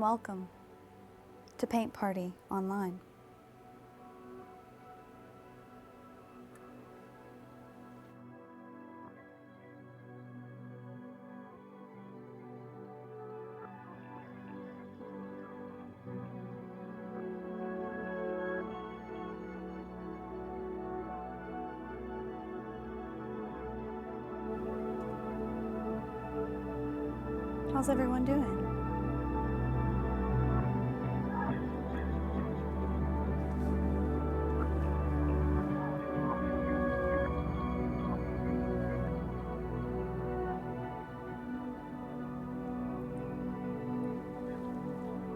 welcome to Paint Party Online. How's everyone doing?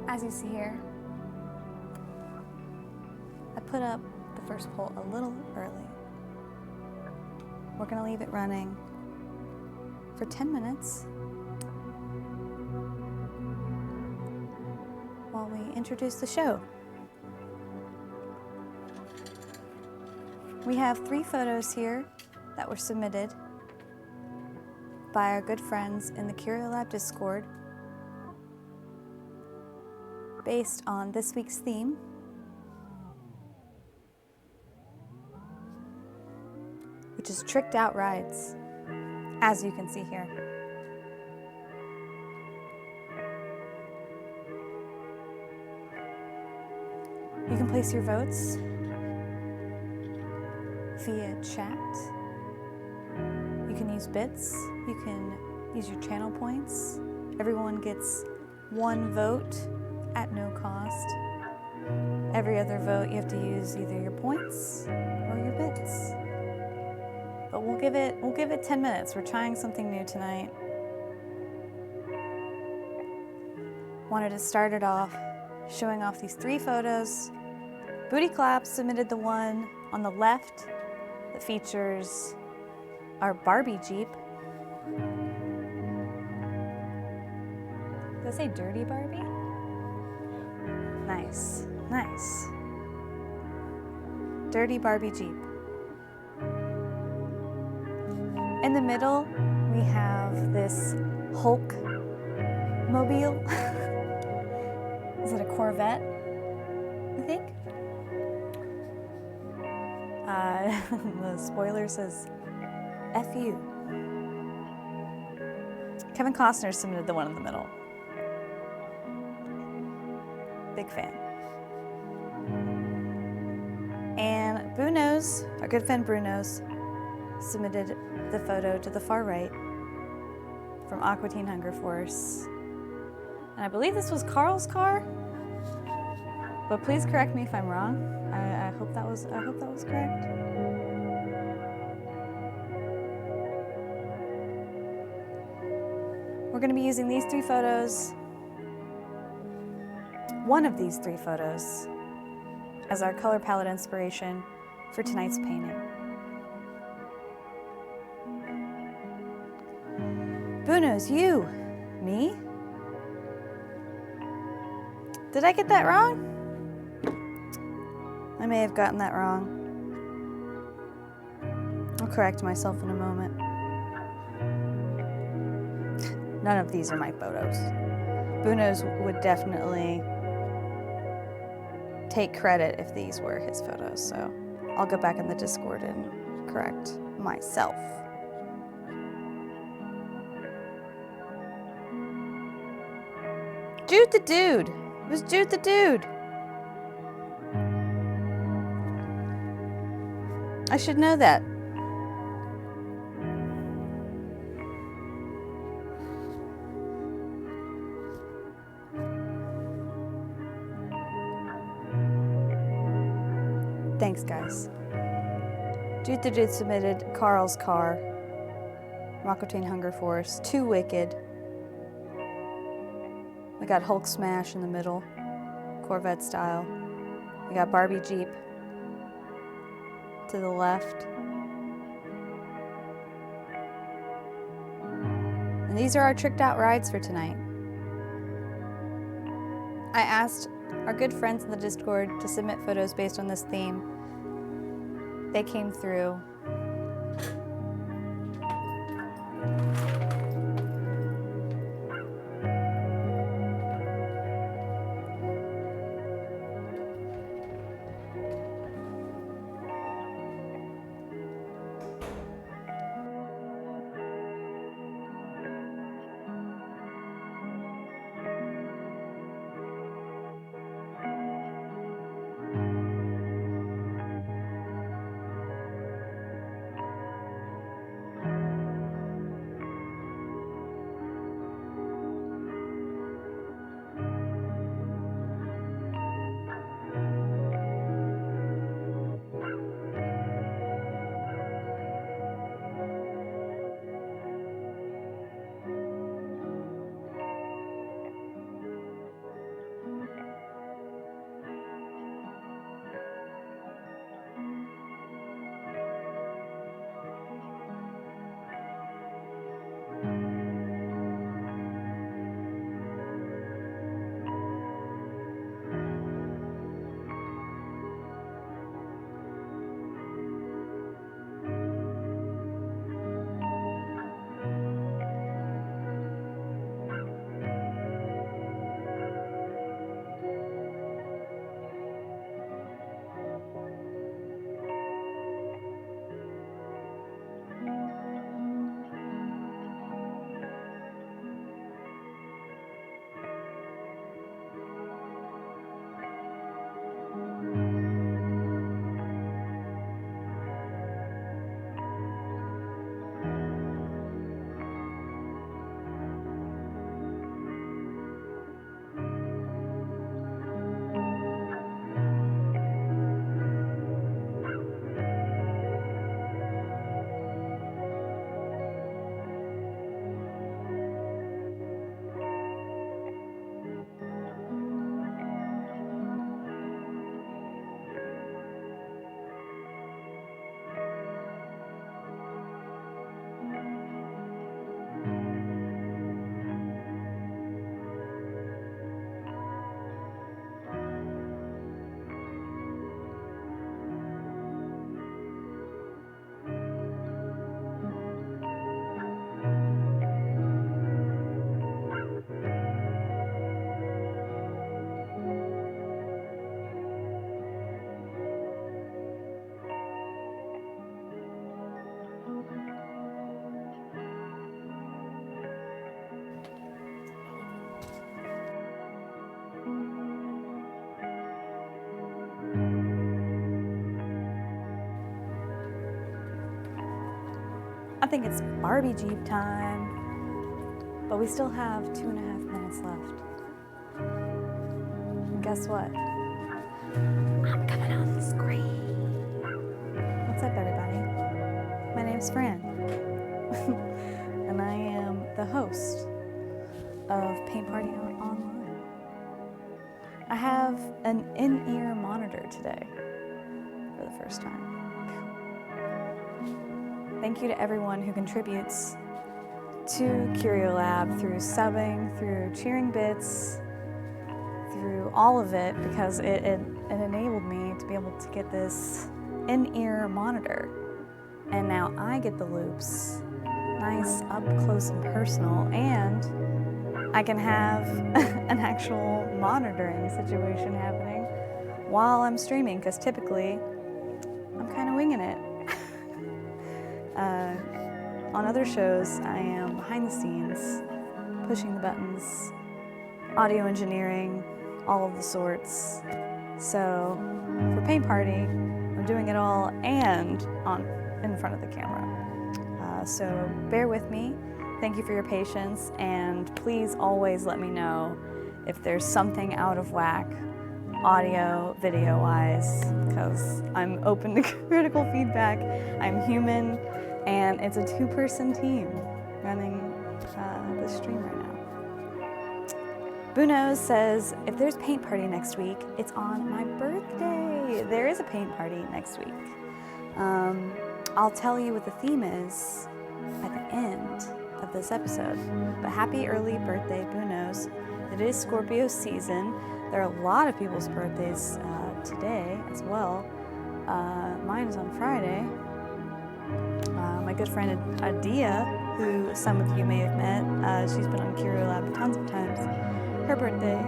As you see here, I put up the first poll a little early. We're going to leave it running for 10 minutes while we introduce the show. We have 3 photos here that were submitted by our good friends in the Curio Lab Discord based on this week's theme, which is tricked out rides, as you can see here. You can place your votes via chat. You can use bits. You can use your channel points. Everyone gets 1 vote at no cost. Every other vote you have to use either your points or your bits. But we'll give it 10 minutes. We're trying something new tonight. Wanted to start it off showing off these 3 photos. Booty Clap submitted the one on the left that features our Barbie Jeep. Did I say Dirty Barbie? Nice, nice. Dirty Barbie Jeep. In the middle, we have this Hulk mobile. Is it a Corvette? I think. The spoiler says, F you. Kevin Costner submitted the one in the middle. Big fan. And Bruno's, our good friend Bruno's, submitted the photo to the far right from Aqua Teen Hunger Force. And I believe this was Carl's car, but please correct me if I'm wrong. I hope that was correct. We're going to be using these 3 photos, one of these 3 photos, as our color palette inspiration for tonight's painting. Bruno's, you, me? Did I get that wrong? I may have gotten that wrong. I'll correct myself in a moment. None of these are my photos. Bruno's would definitely take credit if these were his photos, so I'll go back in the Discord and correct myself. Jude the Dude. It was Jude the Dude. I should know that. Thanks, guys. Jude the Dude submitted Carl's car, Aqua Teen Hunger Force, 2 Wicked. We got Hulk Smash in the middle, Corvette style. We got Barbie Jeep to the left. And these are our tricked out rides for tonight. I asked our good friends in the Discord to submit photos based on this theme. They came through. I think it's Barbie Jeep time. But we still have 2.5 minutes left. And guess what? I'm coming on the screen. What's up, everybody? My name's Fran. And I am the host of Paint Party Online. I have an in-ear monitor today for the first time. Thank you to everyone who contributes to Curio Lab through subbing, through cheering bits, through all of it, because it enabled me to be able to get this in-ear monitor. And now I get the loops nice up close and personal, and I can have an actual monitoring situation happening while I'm streaming, because typically I'm kind of winging it. On other shows, I am behind the scenes, pushing the buttons, audio engineering, all of the sorts. So for Paint Party, I'm doing it all and in front of the camera. So bear with me. Thank you for your patience, and please always let me know if there's something out of whack, audio, video-wise, because I'm open to critical feedback. I'm human. And it's a 2-person team running the stream right now. Buno says, if there's paint party next week, it's on my birthday. There is a paint party next week. I'll tell you what the theme is at the end of this episode. But happy early birthday, Bunos. It is Scorpio season. There are a lot of people's birthdays today as well. Mine is on Friday. My good friend Adia, who some of you may have met, she's been on Curio Lab tons of times. Her birthday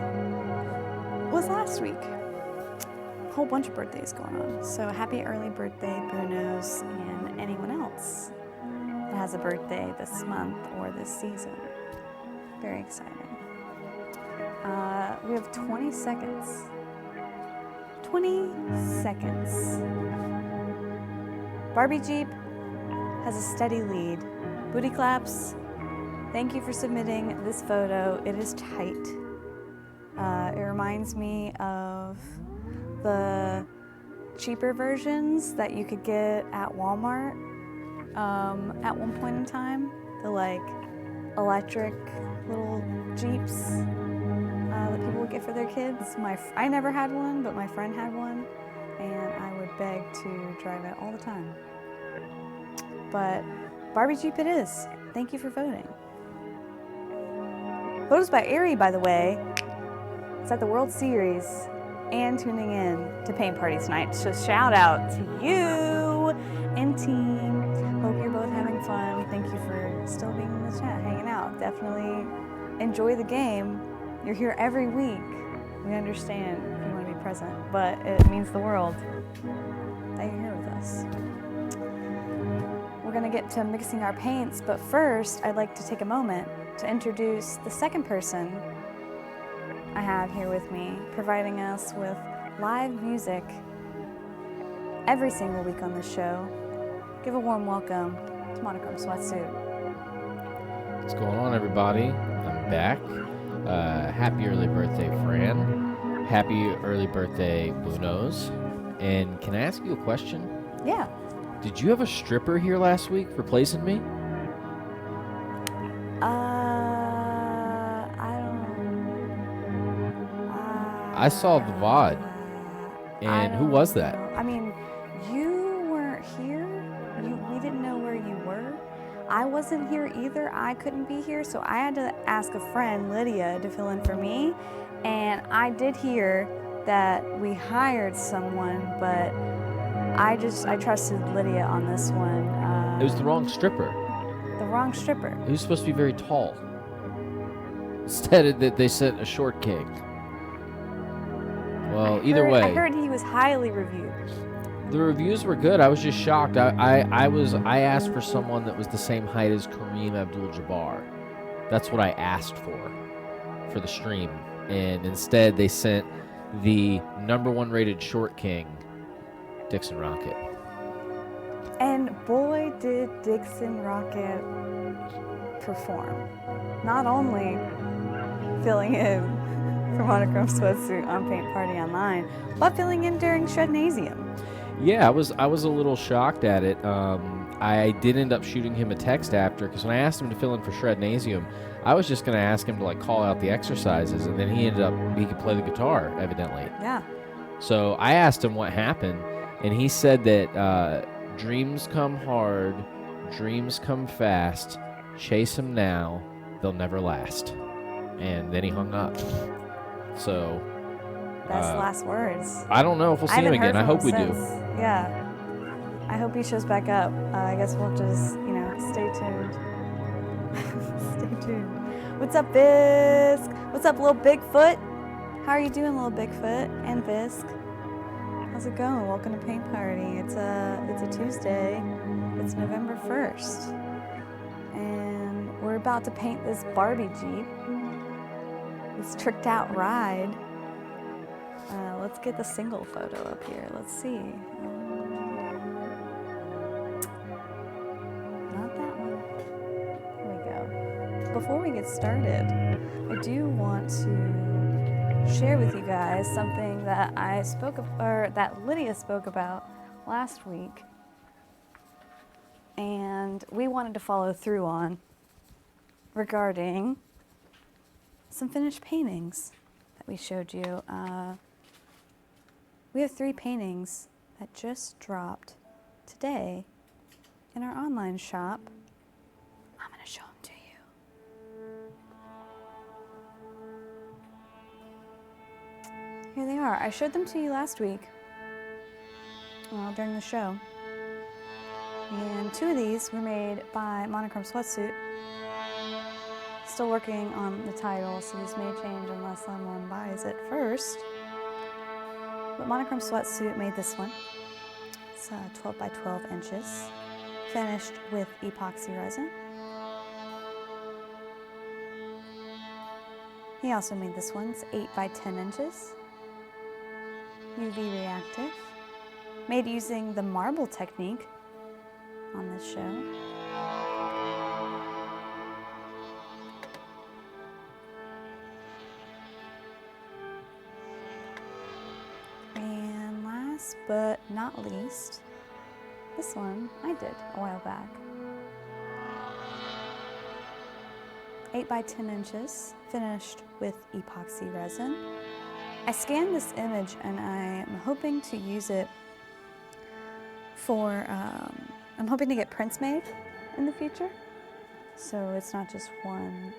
was last week. A whole bunch of birthdays going on. So happy early birthday, Bunos, and anyone else that has a birthday this month or this season. Very exciting. We have 20 seconds. 20 seconds. Barbie Jeep has a steady lead. Booty claps, thank you for submitting this photo. It is tight. It reminds me of the cheaper versions that you could get at Walmart at one point in time. The like electric little Jeeps that people would get for their kids. I never had one, but my friend had one, and I would beg to drive it all the time. But Barbie Jeep it is. Thank you for voting. Photos by Ari, by the way. It's at the World Series and tuning in to Paint Party tonight. So shout out to you and team. Hope you're both having fun. Thank you for still being in the chat, hanging out. Definitely enjoy the game. You're here every week. We understand if you want to be present, but it means the world that you're here with us. We're going to get to mixing our paints, but first I'd like to take a moment to introduce the second person I have here with me, providing us with live music every single week on this show. Give a warm welcome to Monochrome Sweatsuit. What's going on, everybody? I'm back. Happy early birthday, Fran. Happy early birthday, Bunos. And can I ask you a question? Yeah. Did you have a stripper here last week replacing me? I don't. I saw the VOD. And who was that? Know. I mean, you weren't here. We didn't know where you were. I wasn't here either. I couldn't be here, so I had to ask a friend, Lydia, to fill in for me. And I did hear that we hired someone, but I trusted Lydia on this one. It was the wrong stripper. The wrong stripper. He was supposed to be very tall. Instead, they sent a short king. Well, either way. I heard he was highly reviewed. The reviews were good. I was just shocked. I asked for someone that was the same height as Kareem Abdul-Jabbar. That's what I asked for the stream. And instead, they sent the #1 rated short king, Dixon Rocket. And boy, did Dixon Rocket perform. Not only filling in for Monochrome Sweatsuit on Paint Party Online, but filling in during Shrednasium. Yeah, I was a little shocked at it. I did end up shooting him a text after, because when I asked him to fill in for Shrednasium, I was just going to ask him to like call out the exercises, and then he could play the guitar, evidently. Yeah. So I asked him what happened, and he said that dreams come hard, dreams come fast, chase them now, they'll never last. And then he hung up. So Best last words. I don't know if we'll see him again. I hope we do. Yeah. I hope he shows back up. I guess we'll just, stay tuned. Stay tuned. What's up, Bisk? What's up, little Bigfoot? How are you doing, little Bigfoot and Bisk? How's it going? Welcome to Paint Party. It's a Tuesday. It's November 1st. And we're about to paint this Barbie Jeep. This tricked out ride. Let's get the single photo up here. Let's see. Not that one. Here we go. Before we get started, I do want to share with you guys something that that Lydia spoke about last week, and we wanted to follow through on regarding some finished paintings that we showed you. We have 3 paintings that just dropped today in our online shop. I'm going to show them to you. Here they are. I showed them to you last week during the show. And 2 of these were made by Monochrome Sweatsuit. Still working on the title, so this may change unless someone buys it first. But Monochrome Sweatsuit made this one. It's 12 by 12 inches, finished with epoxy resin. He also made this one. It's 8 by 10 inches, UV reactive, made using the marble technique on this show. But not least, this one I did a while back. 8 by 10 inches, finished with epoxy resin. I scanned this image and I am hoping to use it for, I'm hoping to get prints made in the future. So it's not just one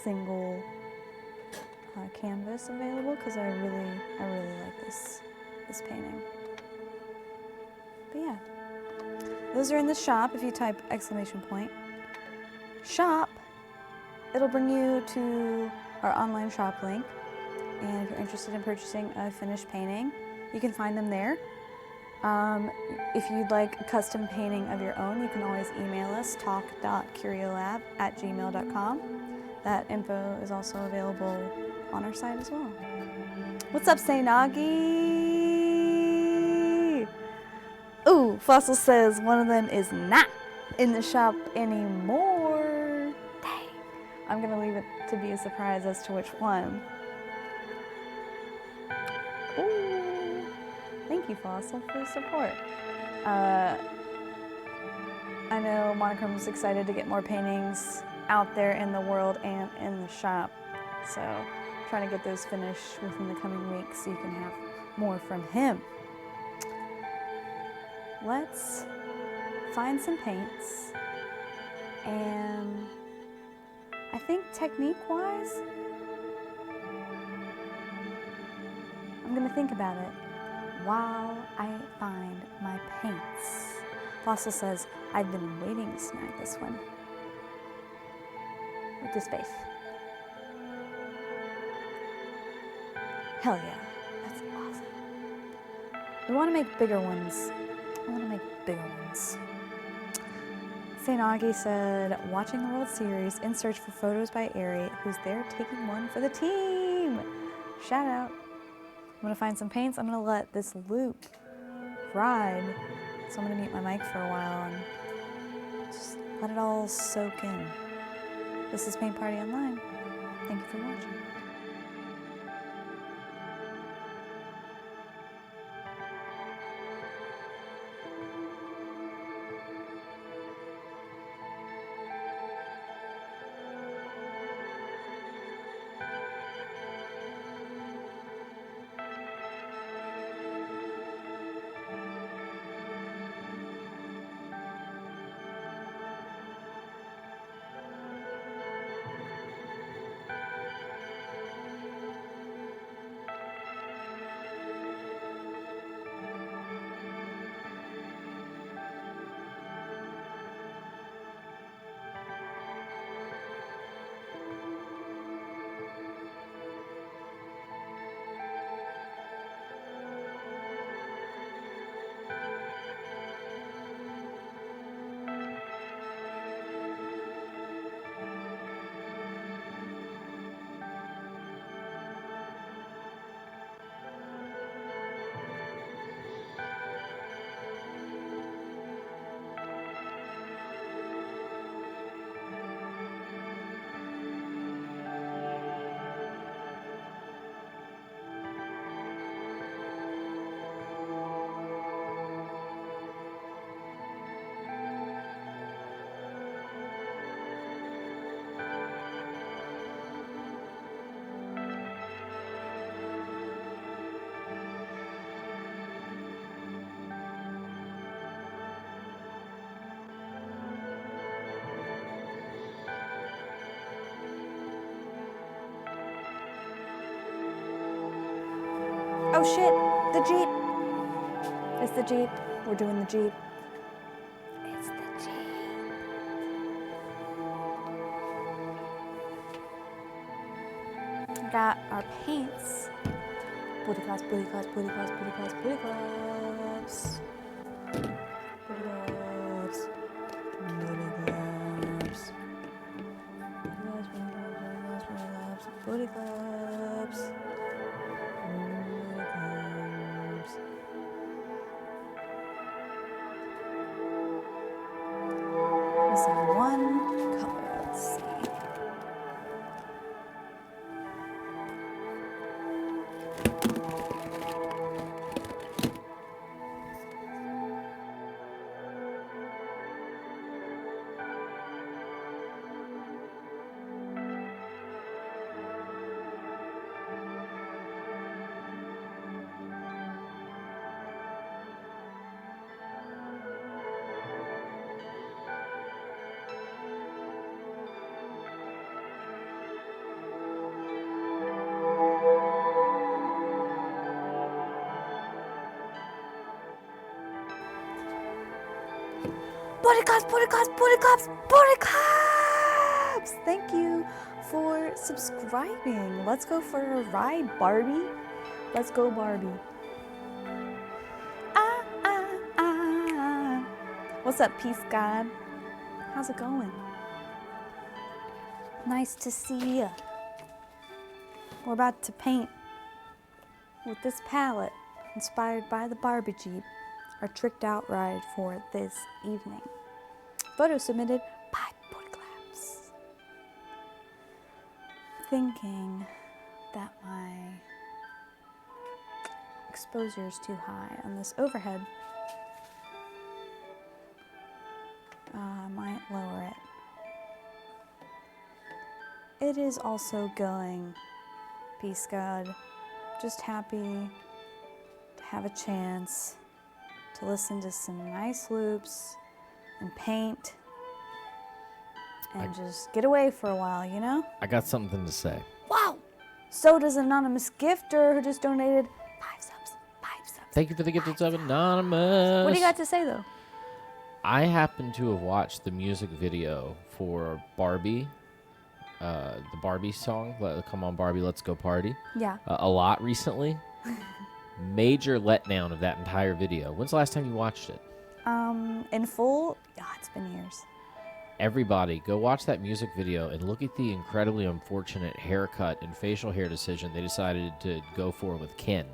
single canvas available, because I really like this painting. But yeah, those are in the shop. If you type !shop, it'll bring you to our online shop link. And if you're interested in purchasing a finished painting, you can find them there. If you'd like a custom painting of your own, you can always email us, talk.curiolab@gmail.com. That info is also available on our site as well. What's up, Sainagi? Ooh, Fossil says one of them is not in the shop anymore. Dang. I'm going to leave it to be a surprise as to which one. Ooh. Thank you, Fossil, for the support. I know Monochrome's excited to get more paintings out there in the world and in the shop. So trying to get those finished within the coming weeks so you can have more from him. Let's find some paints, and I think technique-wise, I'm gonna think about it while I find my paints. Fossil says, I've been waiting to snag this one with this face. Hell yeah, that's awesome. We want to make bigger ones. I want to make bigger ones. St. Augie said, watching the World Series in search for photos by Ari, who's there taking one for the team. Shout out. I'm going to find some paints. I'm going to let this loop ride So I'm gonna mute my mic for a while and just let it all soak in. This is Paint Party Online. Thank you for watching. Oh shit, the Jeep. It's the Jeep. We're doing the Jeep. It's the Jeep. We got our paints. Booty claps, booty claps, booty claps, booty claps, booty claps. Booty claps. Booty claps. Booty claps. Missing one color. Let's see. Booty claps, booty claps, booty claps, booty claps! Thank you for subscribing. Let's go for a ride, Barbie. Let's go, Barbie. Ah, ah, ah. What's up, Peace God? How's it going? Nice to see ya. We're about to paint with this palette inspired by the Barbie Jeep, our tricked out ride for this evening. Photo submitted by Booty Claps. Thinking that my exposure is too high on this overhead, I might lower it. It is also going, Peace God. Just happy to have a chance to listen to some nice loops and paint and just get away for a while, you know? I got something to say. Wow! So does an anonymous gifter who just donated 5 subs. 5 subs. Thank you for the gifted sub, Anonymous. What do you got to say, though? I happen to have watched the music video for Barbie, the Barbie song, Come On Barbie, Let's Go Party, Yeah. a lot recently. Major letdown of that entire video. When's the last time you watched it? In full? God, it's been years. Everybody, go watch that music video and look at the incredibly unfortunate haircut and facial hair decision they decided to go for with Ken.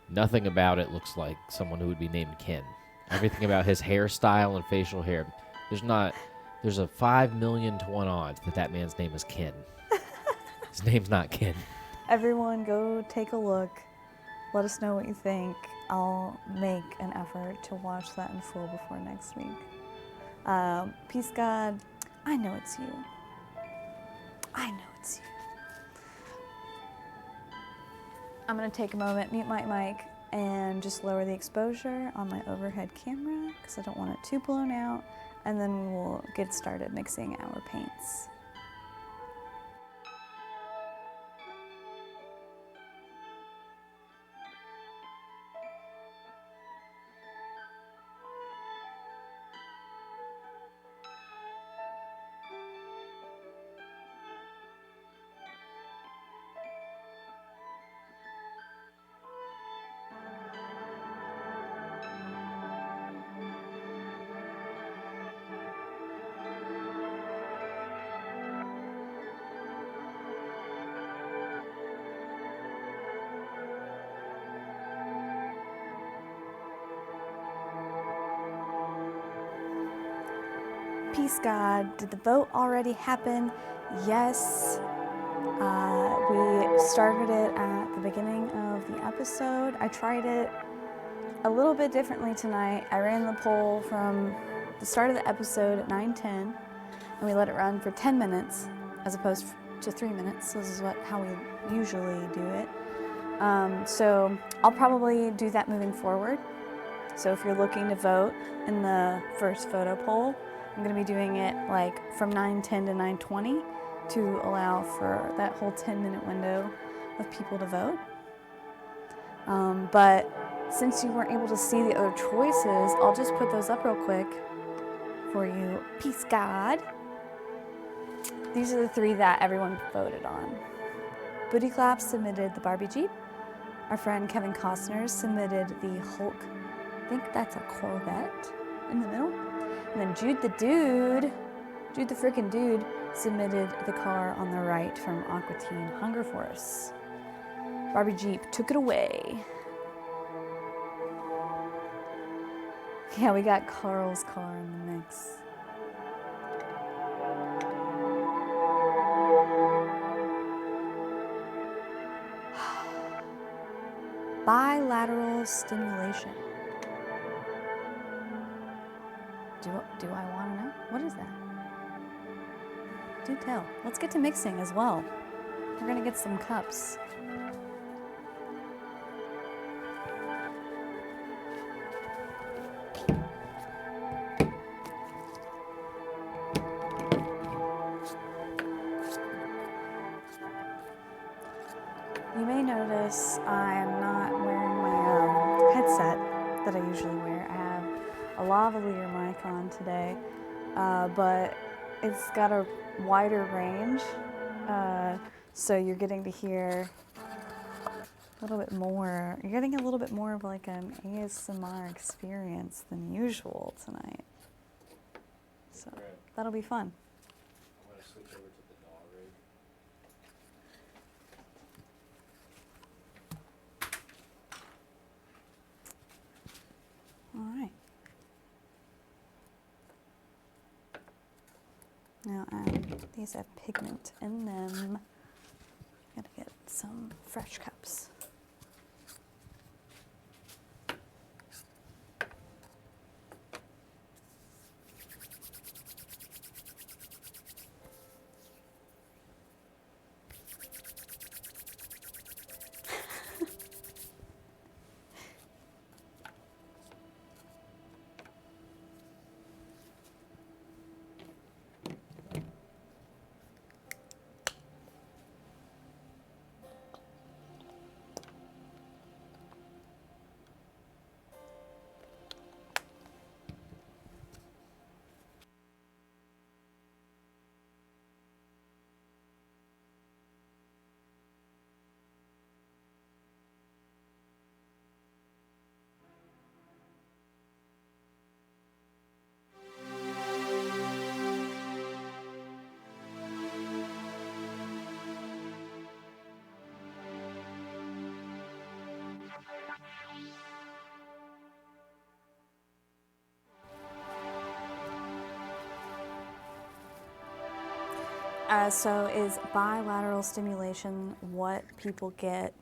Nothing about it looks like someone who would be named Ken. Everything about his hairstyle and facial hair. There's a 5 million to 1 odds that man's name is Ken. His name's not Ken. Everyone go take a look. Let us know what you think. I'll make an effort to watch that in full before next week. Peace, God. I know it's you. I know it's you. I'm going to take a moment, mute my mic, and just lower the exposure on my overhead camera because I don't want it too blown out. And then we'll get started mixing our paints. Peace, God. Did the vote already happen? Yes. We started it at the beginning of the episode. I tried it a little bit differently tonight. I ran the poll from the start of the episode at 9:10, and we let it run for 10 minutes as opposed to 3 minutes. This is how we usually do it. So I'll probably do that moving forward. So if you're looking to vote in the first photo poll, I'm going to be doing it like from 9:10 to 9:20 to allow for that whole 10-minute window of people to vote. But since you weren't able to see the other choices, I'll just put those up real quick for you. Peace, God. These are the 3 that everyone voted on. Booty Clap submitted the Barbie Jeep. Our friend Kevin Costner submitted the Hulk. I think that's a Corvette in the middle. And then Jude the freaking dude, submitted the car on the right from Aqua Teen Hunger Force. Barbie Jeep took it away. Yeah, we got Carl's car in the mix. Bilateral stimulation. Do I want to know? What is that? Do tell. Let's get to mixing as well. We're going to get some cups. You may notice I'm not wearing my headset that I usually wear. I have a lavalier mic on today, but it's got a wider range, so you're getting to hear a little bit more. You're getting a little bit more of like an ASMR experience than usual tonight. So that'll be fun. I'm going to switch over to the dog rig. All right. Now, these have pigment in them. Gotta get some fresh cups. So is bilateral stimulation what people get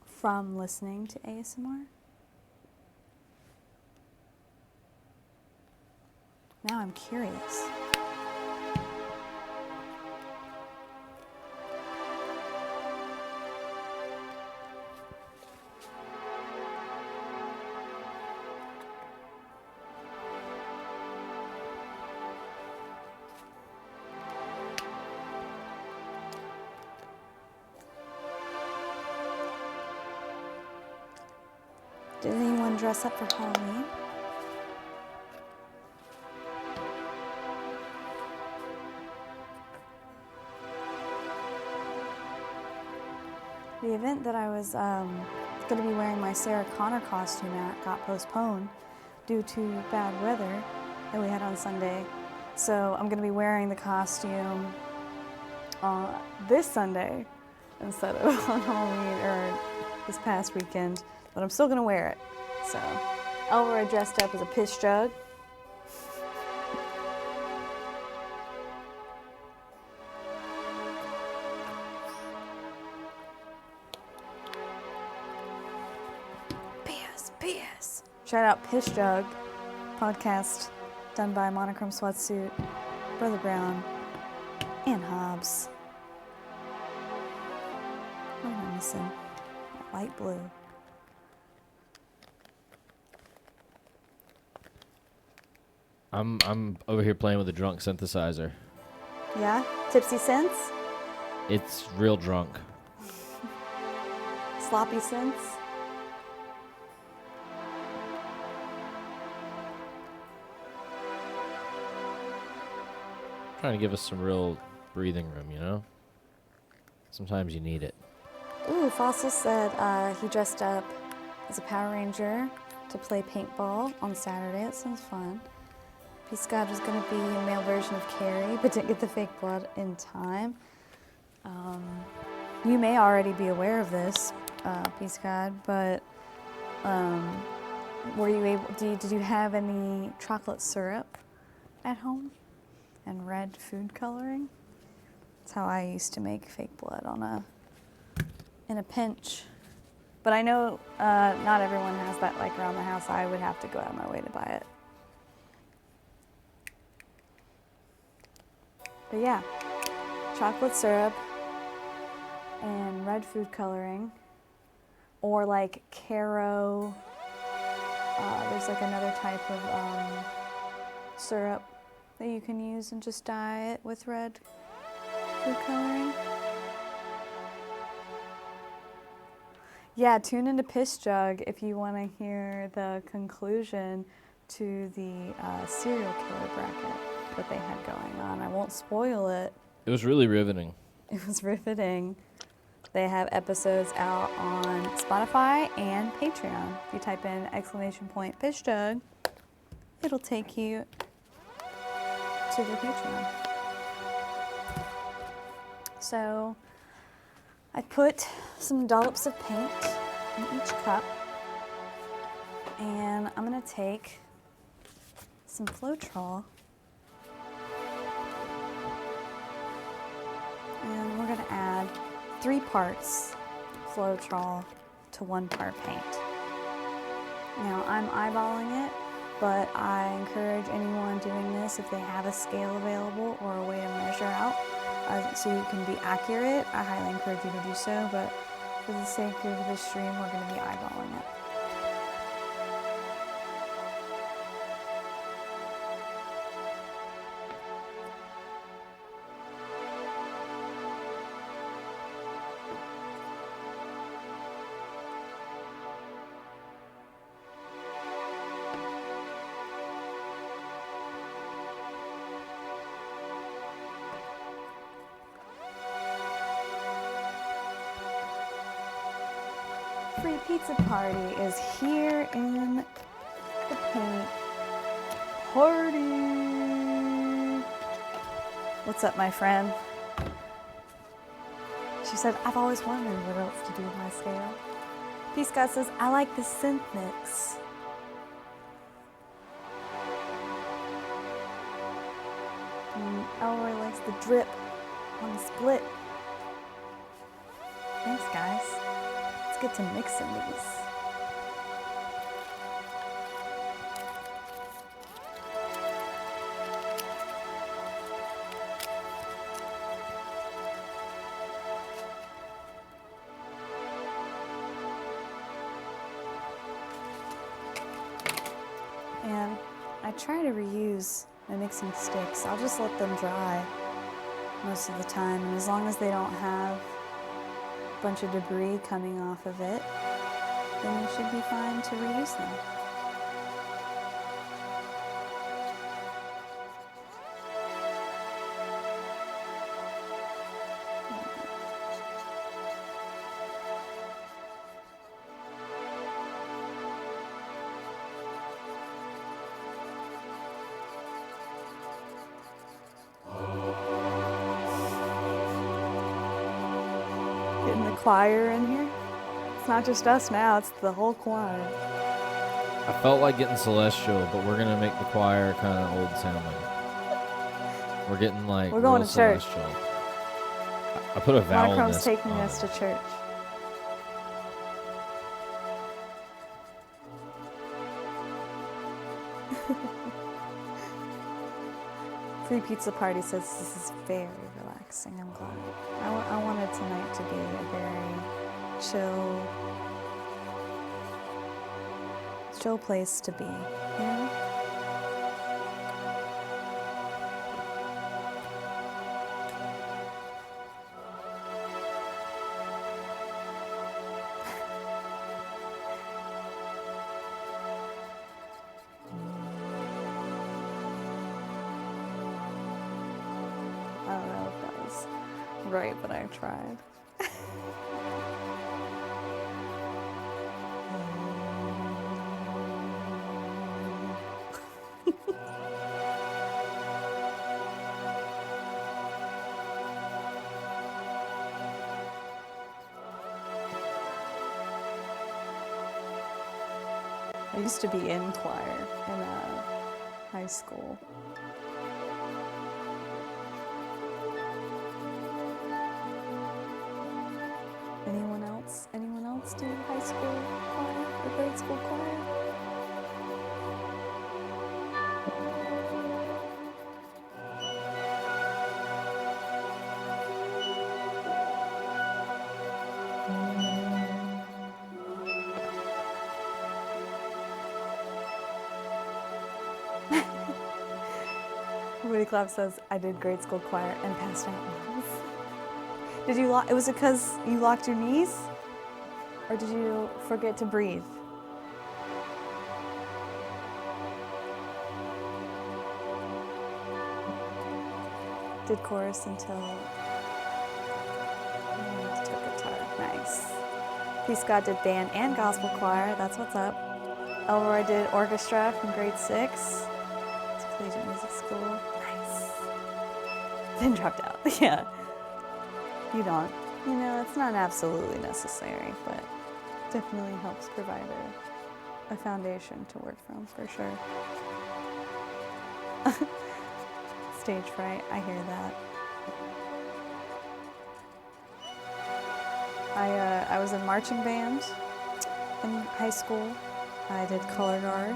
from listening to ASMR? Now I'm curious. Did anyone dress up for Halloween? The event that I was going to be wearing my Sarah Connor costume at got postponed due to bad weather that we had on Sunday. So I'm going to be wearing the costume this Sunday instead of on Halloween or this past weekend. But I'm still going to wear it. So Elroy dressed up as a piss jug. P.S. Shout out Piss Jug, podcast done by Monochrome Sweatsuit, Brother Brown, and Hobbs. What am I missing? Light blue. I'm over here playing with a drunk synthesizer. Yeah? Tipsy Sense? It's real drunk. Sloppy Sense? Trying to give us some real breathing room, you know? Sometimes you need it. Ooh, Fossil said he dressed up as a Power Ranger to play paintball on Saturday. That sounds fun. Peace God was going to be a male version of Carrie, but didn't get the fake blood in time. You may already be aware of this, Peace God, but were you able? Did you have any chocolate syrup at home and red food coloring? That's how I used to make fake blood in a pinch. But I know not everyone has that like around the house. I would have to go out of my way to buy it. But yeah, chocolate syrup and red food coloring, or like Caro. There's like another type of syrup that you can use and just dye it with red food coloring. Yeah, tune into Piss Jug if you want to hear the conclusion to the serial killer bracket that they had going on. I won't spoil it. It was really riveting. It was riveting. They have episodes out on Spotify and Patreon. If you type in !Piss Jug, it'll take you to their Patreon. So I put some dollops of paint in each cup, and I'm gonna take some Floetrol, and we're gonna add 3 parts Floetrol to 1 part paint. Now I'm eyeballing it, but I encourage anyone doing this, if they have a scale available or a way to measure out, so you can be accurate, I highly encourage you to do so, but for the sake of this stream, we're going to be eyeballing it. Free pizza party is here in the paint party. What's up, my friend? She said, I've always wondered what else to do with my scale. Peace God says, I like the synth mix. Elroy likes the drip. on the split. Thanks, guys. Let's get to mixing these. And I try to reuse my mixing sticks. I'll just let them dry most of the time, and as long as they don't have a bunch of debris coming off of it, then you should be fine to reuse them. Getting the choir in here. It's not just us now, it's the whole choir. I felt like getting Celestial, but we're gonna make the choir kind of old sounding. We're getting like We're going real to church. Celestial. I put a vowel in Monochrome's this taking on us it. to church. Free Pizza Party says this is very relaxing. I'm glad. I wanted tonight to be a very chill place to be, you know? I don't know if that was right, but I tried. I used to be in choir in high school. Anyone else? Anyone else do high school choir or grade school choir? Everybody Clap says, I did grade school choir and passed out once. Did you lock, was it because you locked your knees? Or did you forget to breathe? Did chorus until I took guitar. Nice. Peace God did band and gospel choir. That's what's up. Elroy did orchestra from grade 6. It's collegiate music school. Nice. Then dropped out. Yeah. You don't. You know, it's not absolutely necessary, but definitely helps provide a foundation to work from, for sure. Stage fright, I hear that. I was in marching band in high school. I did color guard,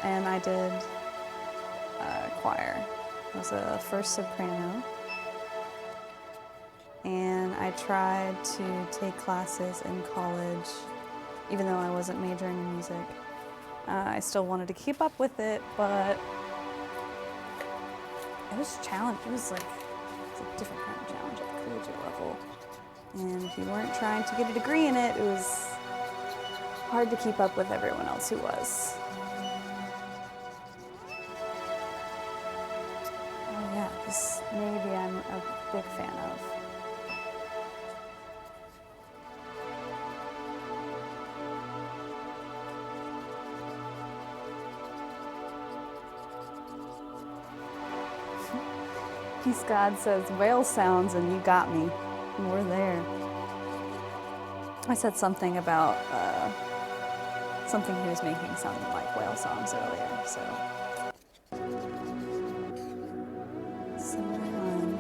and I did choir. I was a first soprano, and I tried to take classes in college, even though I wasn't majoring in music. I still wanted to keep up with it, but it was a challenge. It was a different kind of challenge at the collegiate level. And if you weren't trying to get a degree in it, it was hard to keep up with everyone else who was. Oh yeah, this navy I'm a big fan of. Peace God says, whale sounds and you got me. And we're there. I said something about something he was making sounding like whale songs earlier, so. Similar on.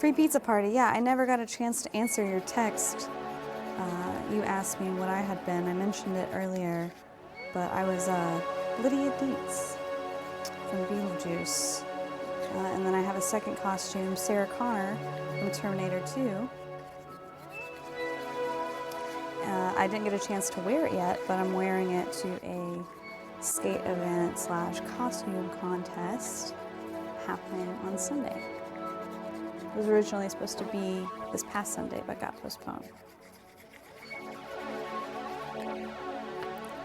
Free pizza party. Yeah, I never got a chance to answer your text. You asked me what I had been. I mentioned it earlier, but I was Lydia Dietz from Beetlejuice. And then I have a second costume, Sarah Connor from Terminator 2. I didn't get a chance to wear it yet, but I'm wearing it to a skate event / costume contest happening on Sunday. It was originally supposed to be this past Sunday, but got postponed.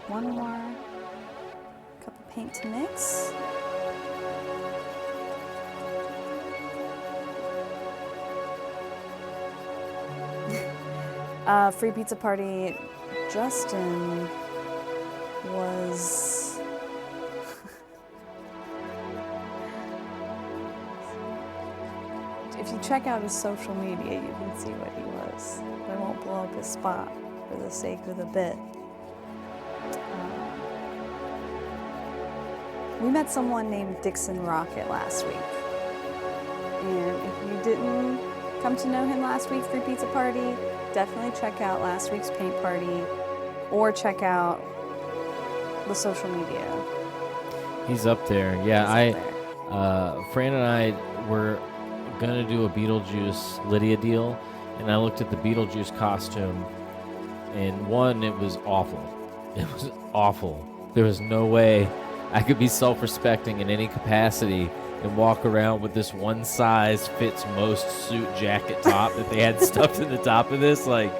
One more cup of paint to mix. Free pizza party. Justin was if you check out his social media, you can see what he was. I won't blow up his spot for the sake of the bit. We met someone named Dixon Rocket last week. And if you didn't come to know him last week, Free Pizza Party, definitely check out last week's paint party or check out the social media. He's up there. Yeah, He's up there. Fran and I were gonna do a Beetlejuice Lydia deal, and I looked at the Beetlejuice costume, and one, it was awful. It was awful. There was no way I could be self-respecting in any capacity and walk around with this one size fits most suit jacket top that they had stuffed in the top of this. Like,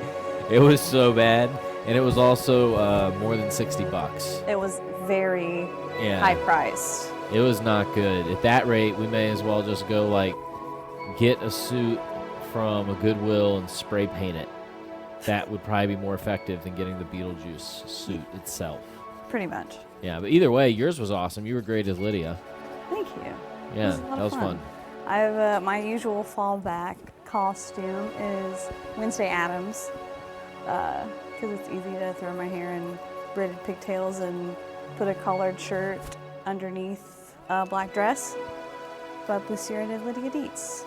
it was so bad, and it was also more than $60. It was very high priced. It was not good. At that rate, we may as well just go like get a suit from a Goodwill and spray paint it. That would probably be more effective than getting the Beetlejuice suit itself. Pretty much. Yeah, but either way, yours was awesome. You were great as Lydia. Thank you. Yeah, that was fun. I have my usual fallback costume is Wednesday Addams, because it's easy to throw my hair in braided pigtails and put a collared shirt underneath a black dress. But this year I did Lydia Dietz.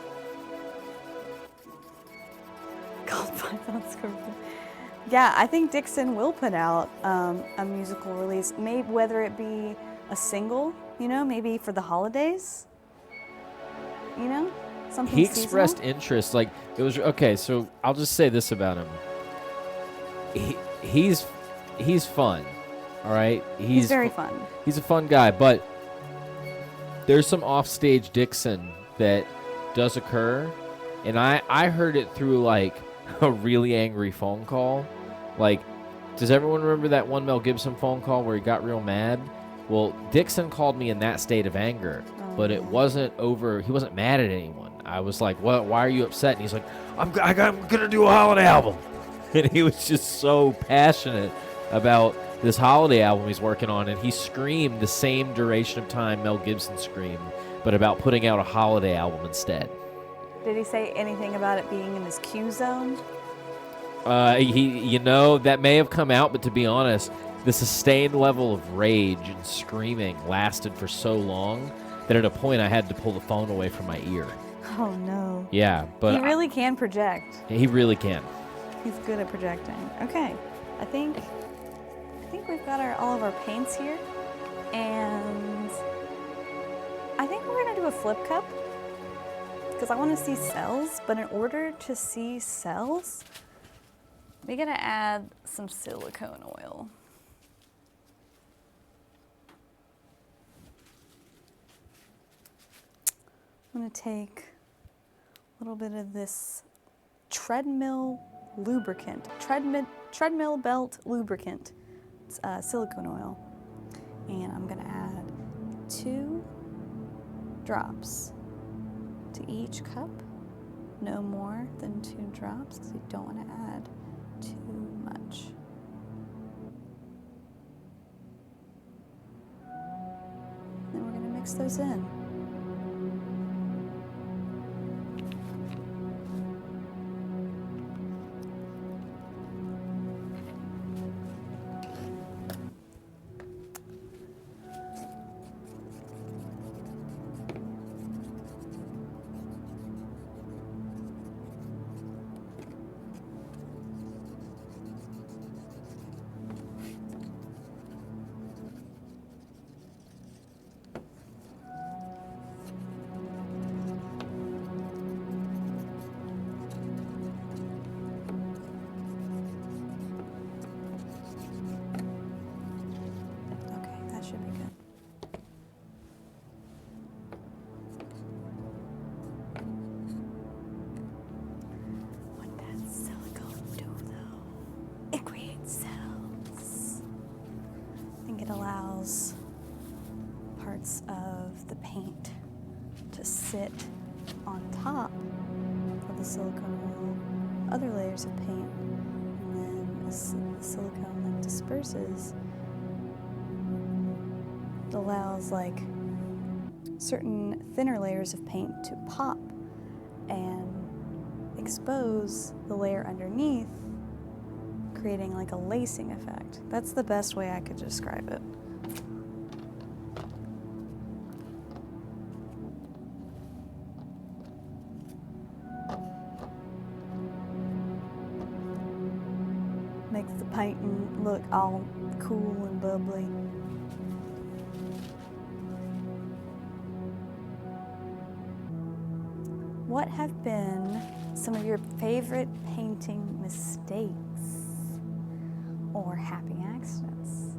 Called Python Scorpion. Yeah, I think Dixon will put out a musical release, maybe whether it be a single, maybe for the holidays, something He seasonal. expressed interest, like it was okay. So I'll just say this about him: he's fun, all right. He's very fun. He's a fun guy, but there's some offstage Dixon that does occur, and I heard it through like a really angry phone call. Like, does everyone remember that one Mel Gibson phone call where he got real mad? Well, Dixon called me in that state of anger, but it wasn't over. He wasn't mad at anyone. I was like, "What? Why are you upset?" And he's like, I'm gonna do a holiday album," and he was just so passionate about this holiday album he's working on, and he screamed the same duration of time Mel Gibson screamed, but about putting out a holiday album instead. Did he say anything about it being in his Q zone? That may have come out, but to be honest, the sustained level of rage and screaming lasted for so long that at a point I had to pull the phone away from my ear. Oh no. Yeah, but he really can project. He really can. He's good at projecting. Okay, I think we've got all of our paints here, and I think we're gonna do a flip cup because I want to see cells. But in order to see cells, we're gonna add some silicone oil. I'm gonna take a little bit of this treadmill lubricant, treadmill belt lubricant. It's silicone oil, and I'm gonna add 2 drops to each cup. No more than 2 drops because we don't want to add too much. Then we're gonna mix those in. it allows parts of the paint to sit on top of the silicone oil, other layers of paint, and then as the silicone then disperses, it allows like certain thinner layers of paint to pop and expose the layer underneath, creating like a lacing effect. That's the best way I could describe it. Makes the painting look all cool and bubbly. What have been some of your favorite painting mistakes or happy accidents?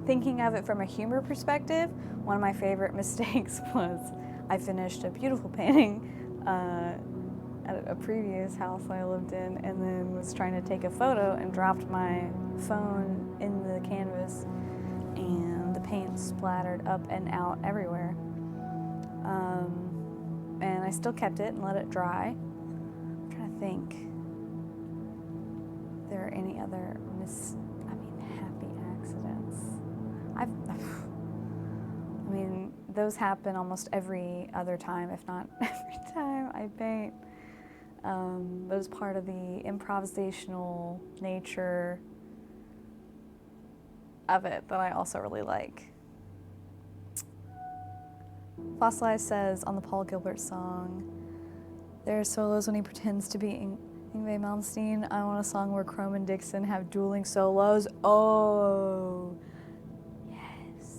Thinking of it from a humor perspective, one of my favorite mistakes was I finished a beautiful painting at a previous house I lived in, and then was trying to take a photo and dropped my phone in the canvas, and the paint splattered up and out everywhere. And I still kept it and let it dry. I'm trying to think if there are any other happy accidents. I mean, those happen almost every other time, if not every time I paint. But it's part of the improvisational nature of it that I also really like. Fossilized says on the Paul Gilbert song, there are solos when he pretends to be Yngwie Malmsteen. I want a song where Chrome and Dixon have dueling solos. Oh, yes.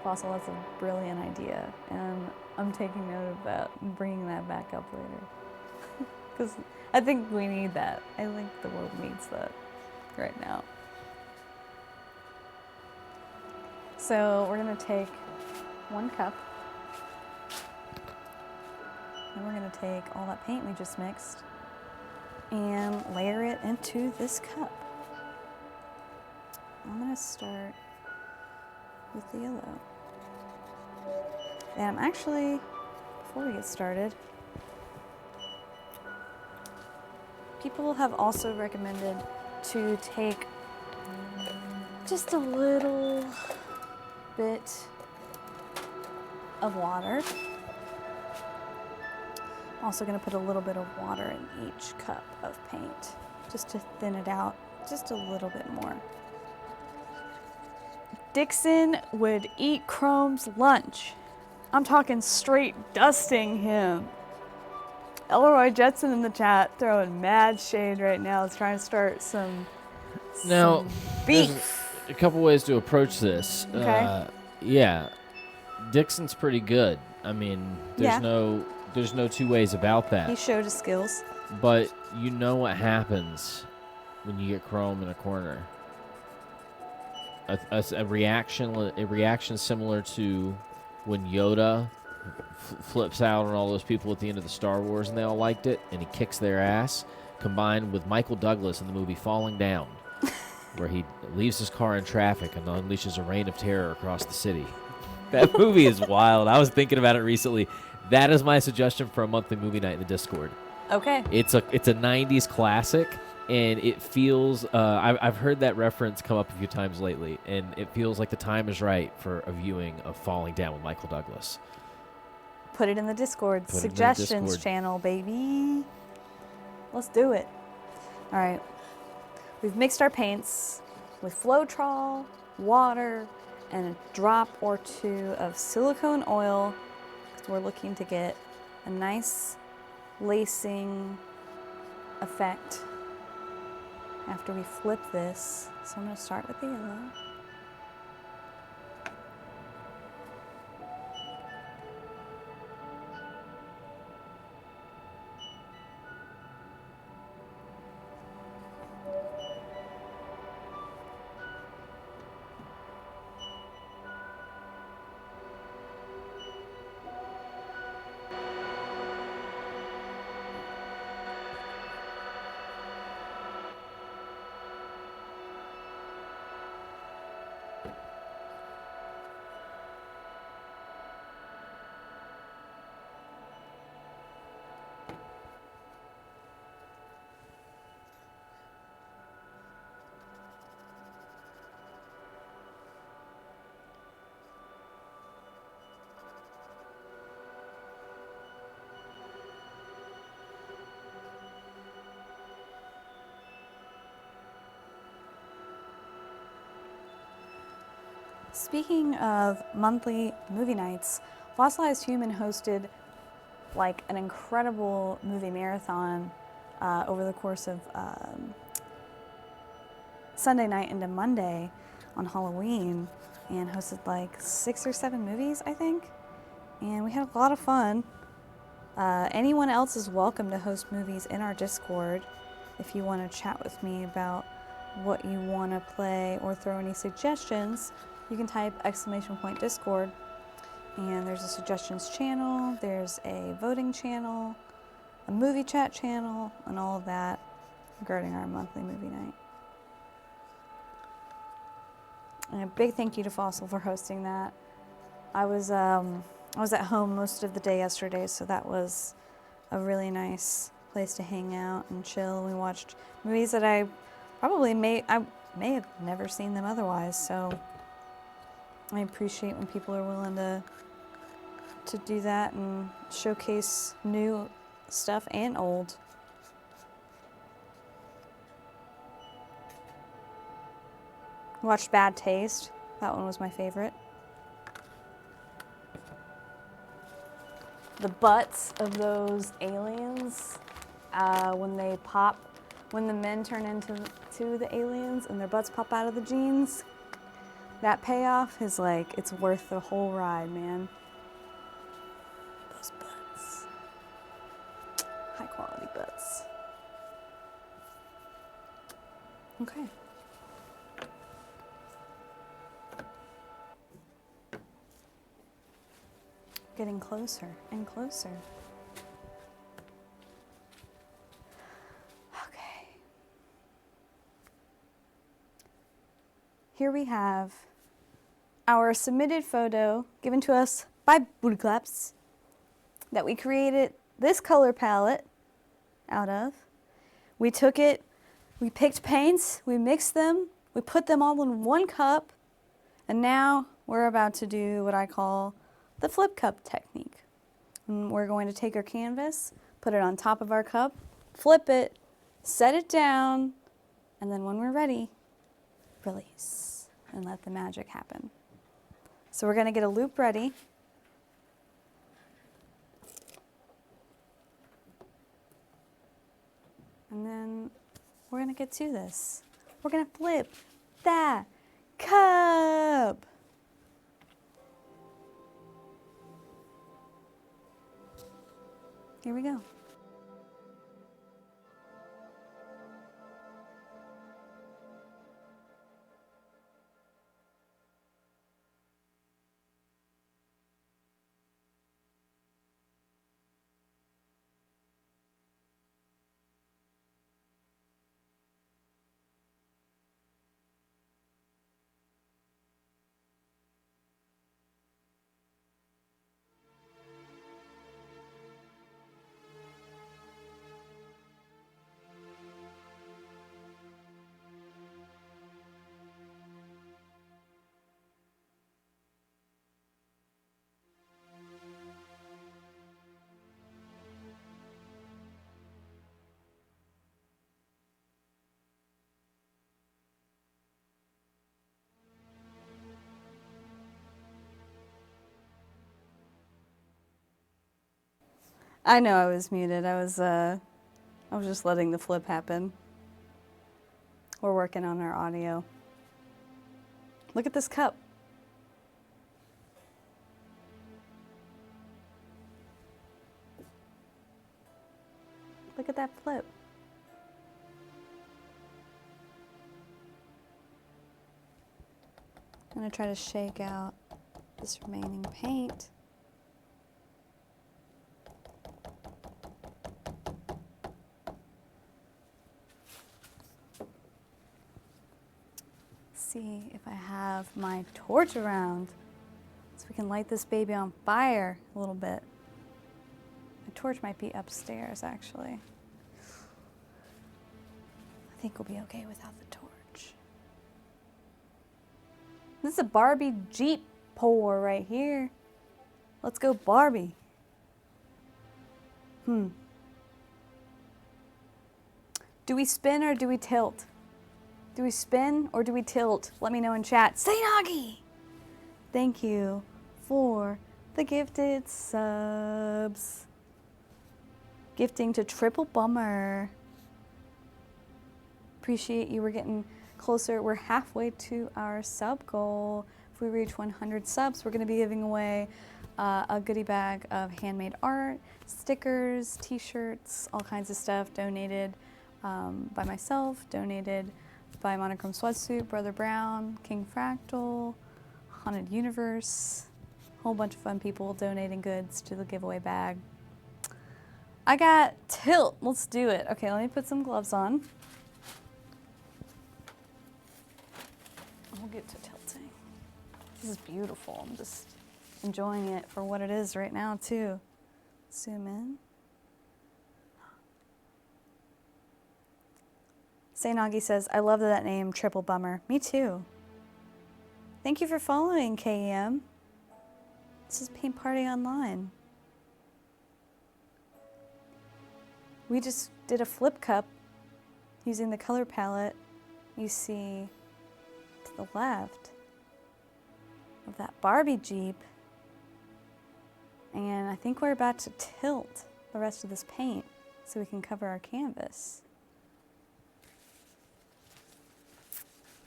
Fossil, that's a brilliant idea, and I'm taking note of that and bringing that back up later. Because I think we need that. I think the world needs that right now. So we're going to take 1 cup, and we're going to take all that paint we just mixed and layer it into this cup. I'm going to start with the yellow. And I'm actually, before we get started, people have also recommended to take just a little bit of water. I'm also going to put a little bit of water in each cup of paint just to thin it out just a little bit more. Dixon would eat Chrome's lunch. I'm talking straight dusting him. Elroy Jetson in the chat throwing mad shade right now. Is trying to start some beef. A couple ways to approach this. Okay. Yeah, Dixon's pretty good. I mean, there's no two ways about that. He showed his skills. But you know what happens when you get Chrome in a corner. A reaction similar to when Yoda flips out on all those people at the end of the Star Wars and they all liked it, and he kicks their ass, combined with Michael Douglas in the movie Falling Down, where he leaves his car in traffic and unleashes a reign of terror across the city. That movie is wild. I was thinking about it recently. That is my suggestion for a monthly movie night in the Discord. Okay. It's a 90s classic, and it feels I've heard that reference come up a few times lately, and it feels like the time is right for a viewing of Falling Down with Michael Douglas. Put it in the Discord. Suggestions channel, baby. Let's do it. All right. We've mixed our paints with Floetrol, water, and a drop or two of silicone oil, because we're looking to get a nice lacing effect after we flip this. So I'm going to start with the yellow. Speaking of monthly movie nights, Fossilized Human hosted like an incredible movie marathon over the course of Sunday night into Monday on Halloween, and hosted like 6 or 7 movies, I think. And we had a lot of fun. Anyone else is welcome to host movies in our Discord. If you want to chat with me about what you want to play or throw any suggestions, you can type !Discord. And there's a suggestions channel, there's a voting channel, a movie chat channel, and all of that regarding our monthly movie night. And a big thank you to Fossil for hosting that. I was at home most of the day yesterday, so that was a really nice place to hang out and chill. We watched movies that I may have never seen them otherwise, so I appreciate when people are willing to do that and showcase new stuff and old. Watched Bad Taste. That one was my favorite. The butts of those aliens, when they pop, when the men turn into the aliens and their butts pop out of the jeans, that payoff is like, it's worth the whole ride, man. Those butts. High quality butts. Okay. Getting closer and closer. Okay. Here we have our submitted photo given to us by Booty Claps that we created this color palette out of. We took it, we picked paints, we mixed them, we put them all in one cup, and now we're about to do what I call the flip cup technique. And we're going to take our canvas, put it on top of our cup, flip it, set it down, and then when we're ready, release and let the magic happen. So we're going to get a loop ready. And then we're going to get to this. We're going to flip that cup. Here we go. I know I was muted. I was just letting the flip happen. We're working on our audio. Look at this cup. Look at that flip. I'm gonna try to shake out this remaining paint. See if I have my torch around so we can light this baby on fire a little bit. My torch might be upstairs, actually. I think we'll be okay without the torch. This is a Barbie Jeep pour right here. Let's go Barbie. Do we spin or do we tilt? Do we spin or do we tilt? Let me know in chat. Say Nagi! Thank you for the gifted subs. Gifting to Triple Bummer. Appreciate you. We're getting closer. We're halfway to our sub goal. If we reach 100 subs, we're going to be giving away a goodie bag of handmade art, stickers, t-shirts, all kinds of stuff donated by myself, donated by Monochrome Sweatsuit, Brother Brown, King Fractal, Haunted Universe, a whole bunch of fun people donating goods to the giveaway bag. I got tilt. Let's do it. Okay, let me put some gloves on. We'll get to tilting. This is beautiful. I'm just enjoying it for what it is right now, too. Zoom in. Sainagi says, I love that name, Triple Bummer. Me too. Thank you for following, KEM. This is Paint Party Online. We just did a flip cup using the color palette you see to the left of that Barbie Jeep. And I think we're about to tilt the rest of this paint so we can cover our canvas.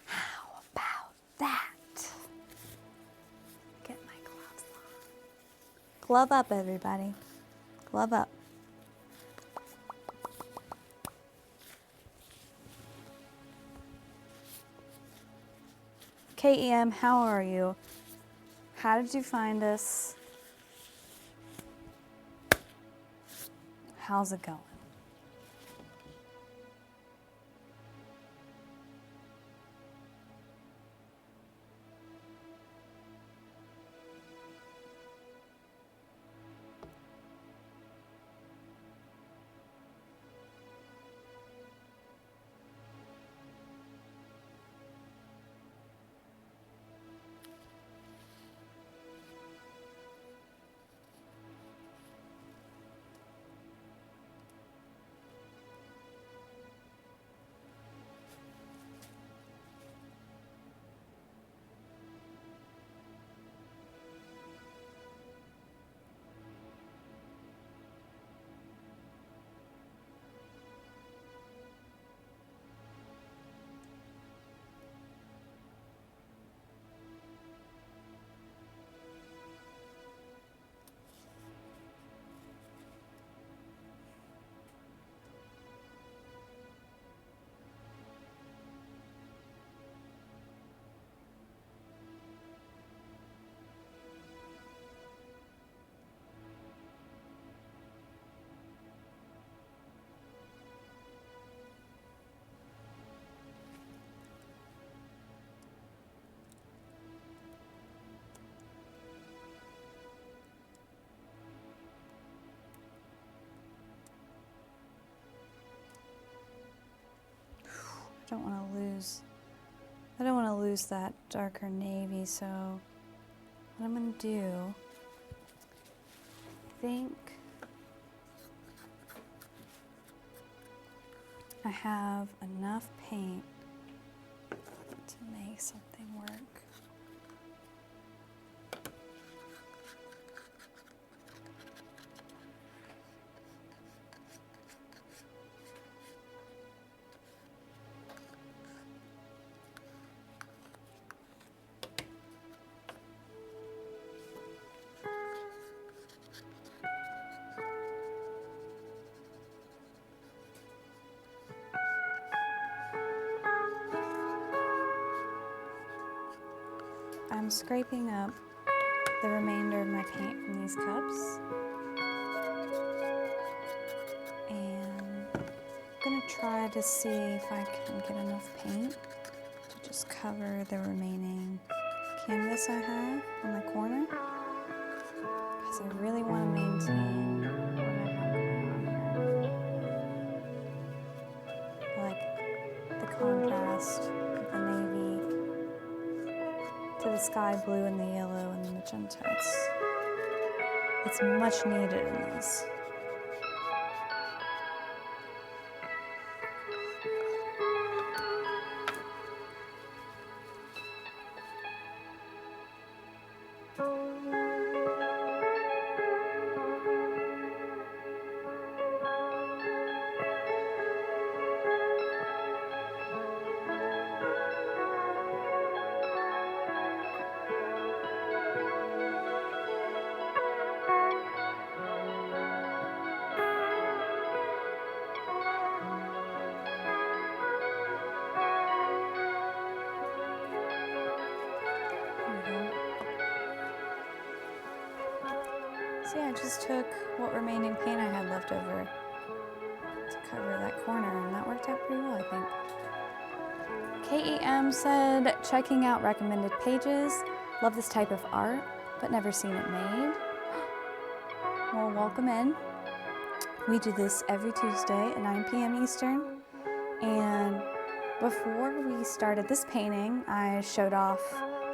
How about that? Get my gloves on. Glove up, everybody. Glove up. KEM, how are you? How did you find us? How's it going? I don't want to lose that darker navy, so what I'm going to do, I think I have enough paint to make something work. I'm scraping up the remainder of my paint from these cups, and I'm going to try to see if I can get enough paint to just cover the remaining canvas I have on the corner, because I really want to maintain what I have going on here. I like the contrast of the navy to the sky blue and the yellow and the magenta. It's much needed in this. So yeah, I just took what remaining paint I had left over to cover that corner, and that worked out pretty well, I think. KEM said, checking out recommended pages. Love this type of art, but never seen it made. Well, welcome in. We do this every Tuesday at 9 p.m. Eastern. And before we started this painting, I showed off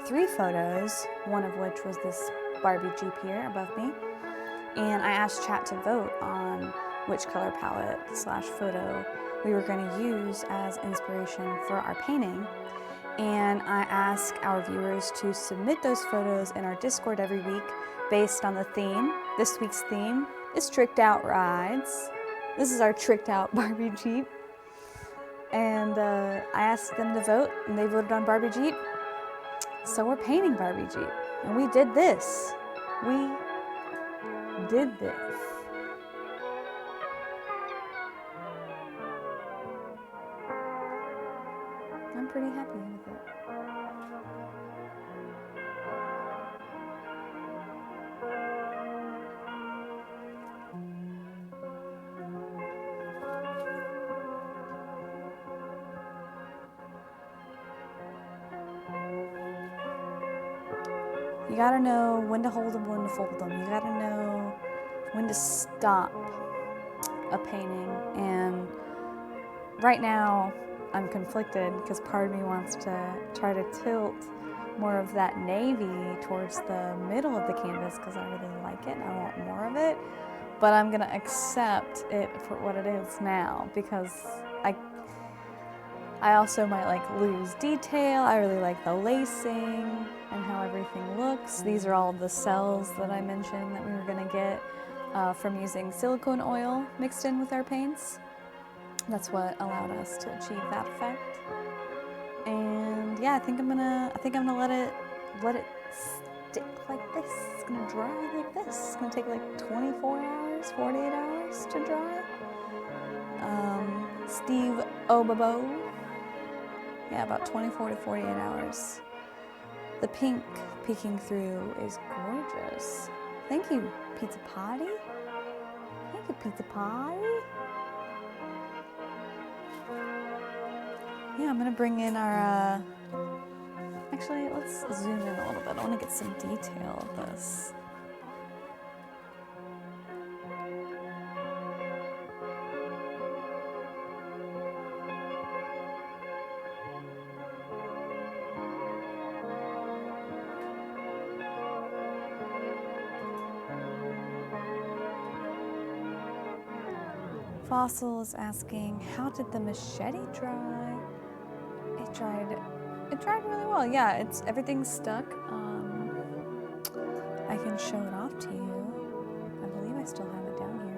3 photos, one of which was this Barbie Jeep here above me. And I asked chat to vote on which color palette / photo we were going to use as inspiration for our painting. And I ask our viewers to submit those photos in our Discord every week based on the theme. This week's theme is Tricked Out Rides. This is our Tricked Out Barbie Jeep. And I asked them to vote, and they voted on Barbie Jeep. So we're painting Barbie Jeep. And we did this. We did this. I'm pretty happy with it. You gotta know when to hold them, when to fold them. You gotta know when to stop a painting. And right now, I'm conflicted because part of me wants to try to tilt more of that navy towards the middle of the canvas because I really like it and I want more of it. But I'm gonna accept it for what it is now because I also might like lose detail. I really like the lacing and how everything looks. These are all the cells that I mentioned that we were gonna get from using silicone oil mixed in with our paints. That's what allowed us to achieve that effect. And yeah, I think I'm gonna let it stick like this. It's gonna dry like this. It's gonna take like 24 hours, 48 hours to dry. Steve Obabo. Yeah, about 24 to 48 hours. The pink peeking through is gorgeous. Thank you, Pizza Potty. Thank you, Pizza Potty. Yeah, I'm gonna bring in our, actually, let's zoom in a little bit. I wanna get some detail of this. Fossil is asking, how did the machete dry? It dried really well. Yeah, everything's stuck. I can show it off to you. I believe I still have it down here.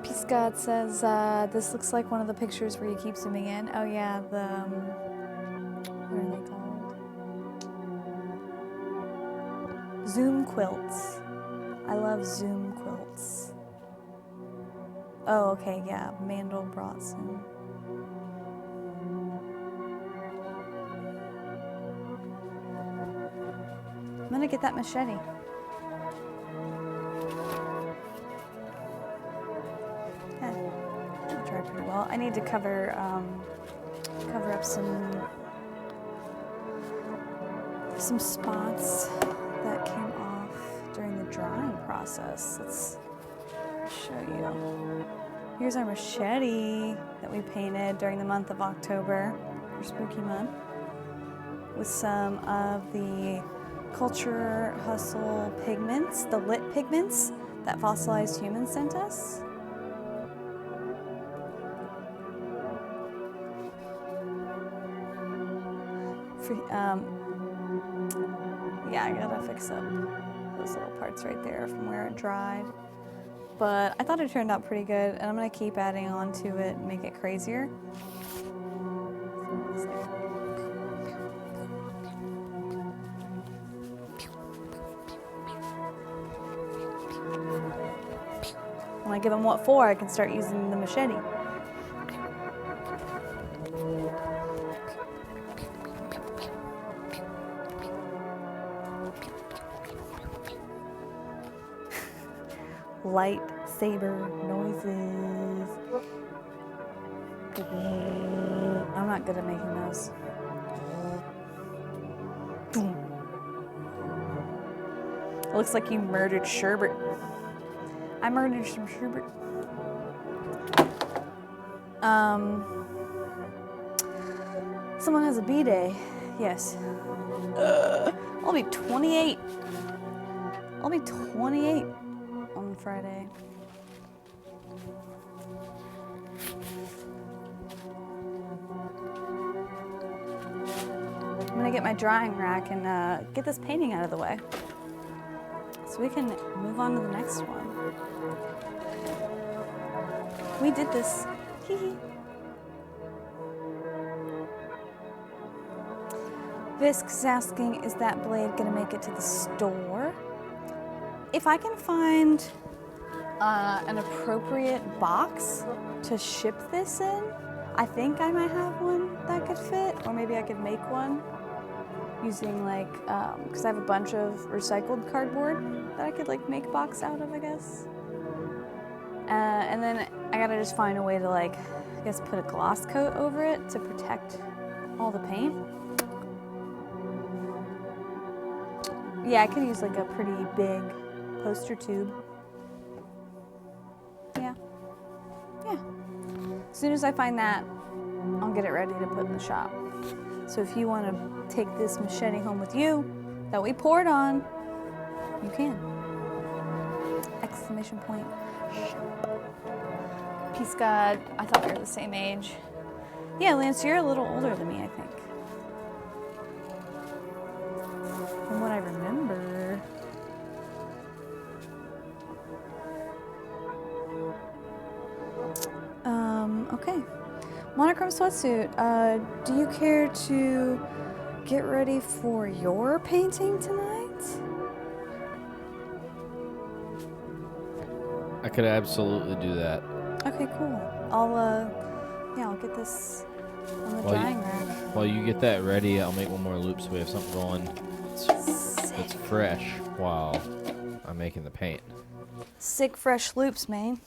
Peace God says, this looks like one of the pictures where you keep zooming in. Oh yeah, what are they called? Zoom quilts. I love Zoom quilts. Oh, okay, yeah, Mandelbrot Zoom. I'm gonna get that machete. Yeah, that tried pretty well. I need to cover up some spots that came off during the drying process. Let's show you. Here's our machete that we painted during the month of October, for Spooky Month, with some of the Culture Hustle pigments, the lit pigments that fossilized humans sent us. Yeah, I gotta fix up those little parts right there from where it dried. But I thought it turned out pretty good, and I'm gonna keep adding on to it and make it crazier. When I give them what for, I can start using the machete. Lightsaber noises. I'm not good at making those. It looks like you murdered sherbet. I murdered some sherbet. Someone has a B-day. Yes. I'll be 28. I'll be 28 on Friday. I'm gonna get my drying rack and get this painting out of the way, so we can move on to the next one. We did this. Visk is asking, is that blade gonna make it to the store? If I can find an appropriate box to ship this in, I think I might have one that could fit, or maybe I could make one using like, because I have a bunch of recycled cardboard that I could like make a box out of, I guess. And then I gotta just find a way to like, I guess put a gloss coat over it to protect all the paint. Yeah, I could use like a pretty big poster tube. Yeah. As soon as I find that, I'll get it ready to put in the shop. So if you want to take this machete home with you that we poured on, you can. Exclamation point. Peace God, I thought we were the same age. Yeah, Lance, you're a little older than me, I think. From what I remember. Okay. Monochrome sweatsuit, do you care to get ready for your painting tonight? I could absolutely do that. Okay, cool. I'll get this on the drying rack. While you get that ready, I'll make one more loop so we have something going. It's fresh while I'm making the paint. Sick fresh loops, man.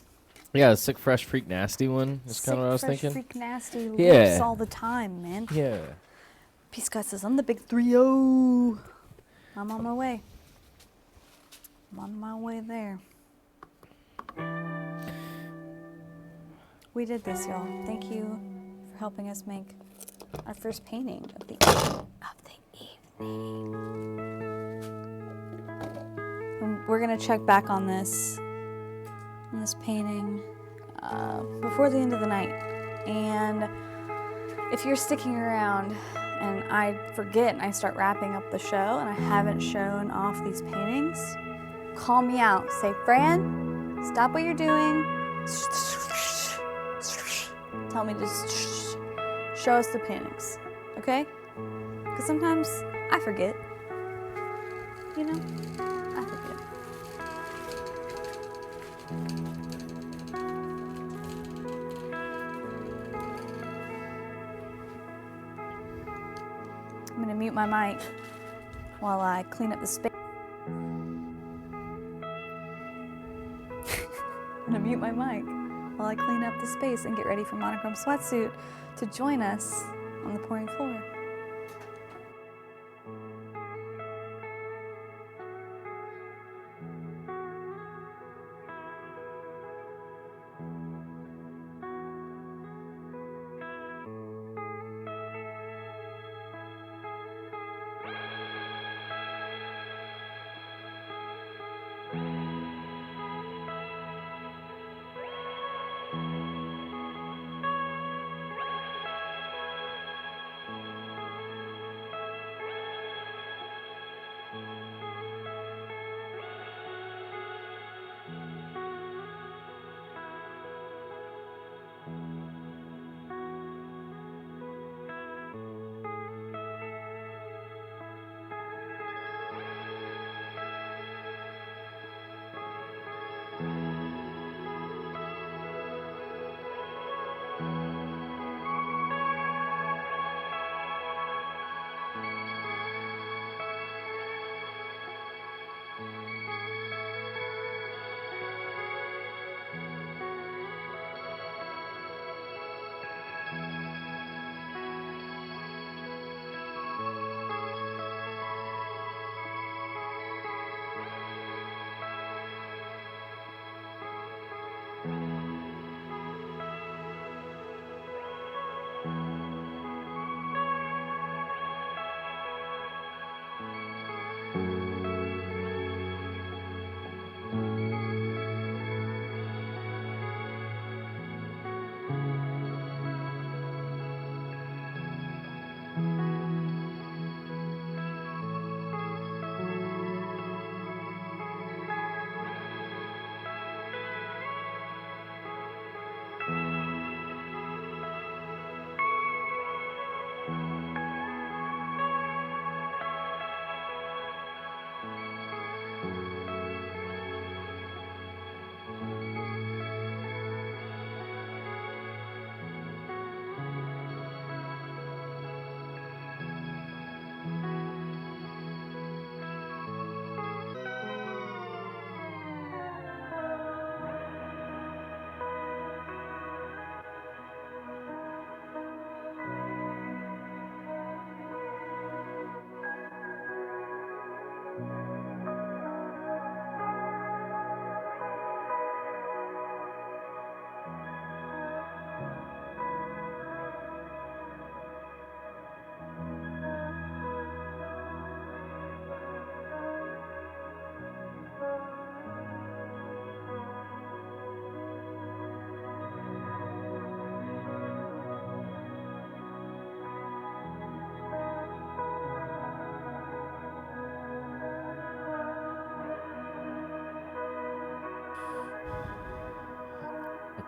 Yeah, the sick fresh freak nasty one is kind of what I was thinking. Freak nasty loops all the time, man. Yeah. Peace God says, I'm the big 3-0. I'm on my way. I'm on my way there. We did this, y'all. Thank you for helping us make our first painting of the evening. And we're gonna check back on this painting before the end of the night. And if you're sticking around and I forget and I start wrapping up the show and I haven't shown off these paintings, call me out. Say, Fran, stop what you're doing. Tell me to show us the paintings, okay? Because sometimes I forget. You know? I forget. I'm gonna mute my mic while I clean up the space. I'm gonna mute my mic while I clean up the space and get ready for Monochrome Sweatsuit to join us on the pouring floor.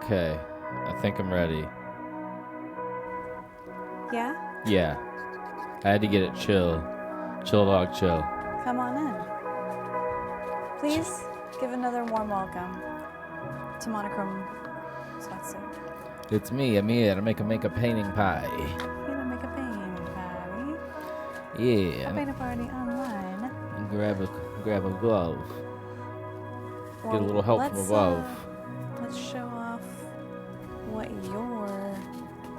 Okay, I think I'm ready. Yeah? Yeah, I had to get it chill. Chill dog chill. Come on in. Please give another warm welcome to Monochrome Sweatsuit. It's me, I'm here to make a painting pie. Here to make a painting party. Yeah. A painting party online. And grab a glove. Well, Get a little help from above. Let's show off what you're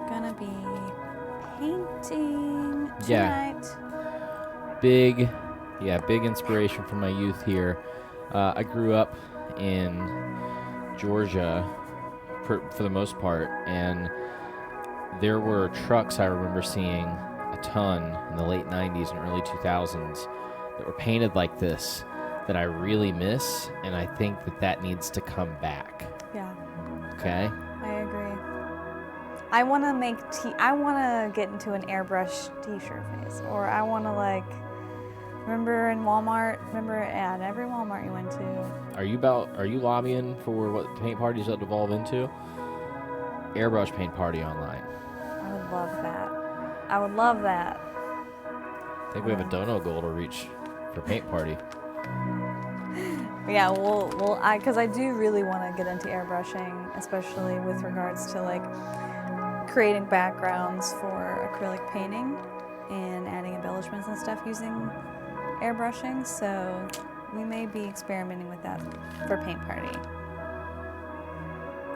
gonna be painting tonight. Yeah. Big inspiration from my youth here. I grew up in Georgia for the most part, and there were trucks I remember seeing a ton in the late 90s and early 2000s that were painted like this that I really miss, and I think that needs to come back. Yeah. Okay? I agree. I want to I want to get into an airbrush t-shirt face, or I want to remember in Walmart, at every Walmart you went to. Are you lobbying for what paint parties will devolve into? Airbrush paint party online. I would love that. I would love that. I think we have a dono goal to reach for paint party. Yeah, because I do really want to get into airbrushing, especially with regards to creating backgrounds for acrylic painting and adding embellishments and stuff using airbrushing. So we may be experimenting with that for paint party.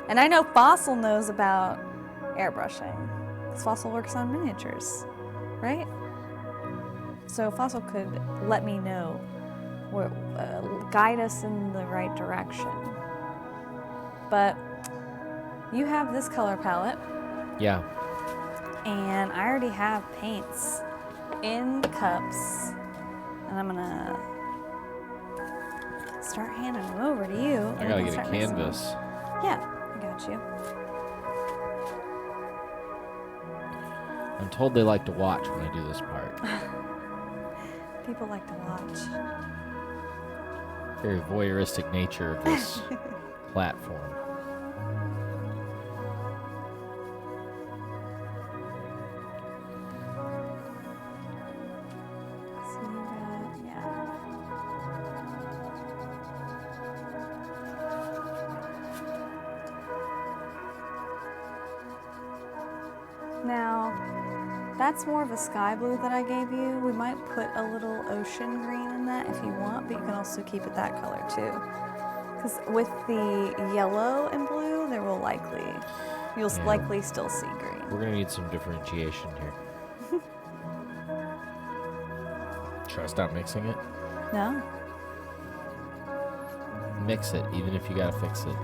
And I know Fossil knows about airbrushing, because Fossil works on miniatures, right? So Fossil could let me know, guide us in the right direction. But you have this color palette. Yeah. And I already have paints in the cups. And I'm gonna start handing them over to you. I gotta get a canvas. Yeah, I got you. I'm told they like to watch when I do this part. People like to watch. Very voyeuristic nature of this platform. So you got, yeah. Now, that's more of a sky blue that I gave you. We might put a little ocean green in that if you want, but you can also keep it that color too. Because with the yellow and blue, you'll likely still see green. We're gonna need some differentiation here. Should I stop mixing it? No? Mix it, even if you gotta fix it.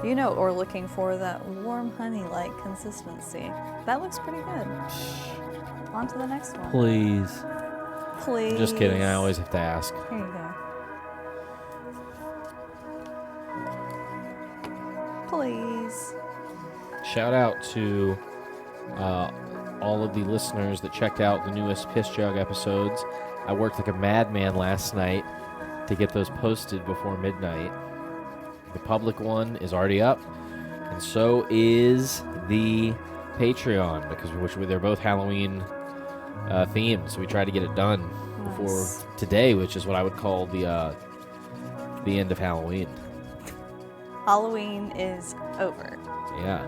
You know what we're looking for, that warm honey-like consistency. That looks pretty good. On to the next one. Please. Please. Just kidding. I always have to ask. Here you go. Please. Shout out to all of the listeners that checked out the newest Piss Jug episodes. I worked like a madman last night to get those posted before midnight. The public one is already up, and so is the Patreon, because they're both Halloween themed. So we tried to get it done before today, which is what I would call the end of Halloween. Halloween is over. Yeah,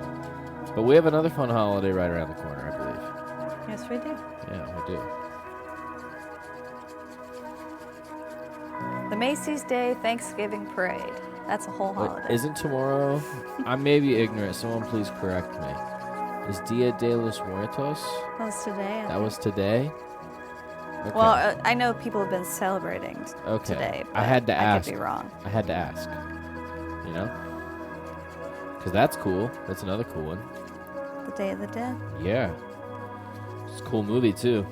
but we have another fun holiday right around the corner, I believe. Yes, we do. Yeah, we do. The Macy's Day Thanksgiving Parade. That's a whole holiday. Wait, isn't tomorrow? I may be ignorant. Someone please correct me. Is Dia de los Muertos? That was today. That was today? Okay. Well, I know people have been celebrating today, but I had to ask. I could be wrong. I had to ask. You know? Because that's cool. That's another cool one. The Day of the Dead. Yeah. It's a cool movie, too.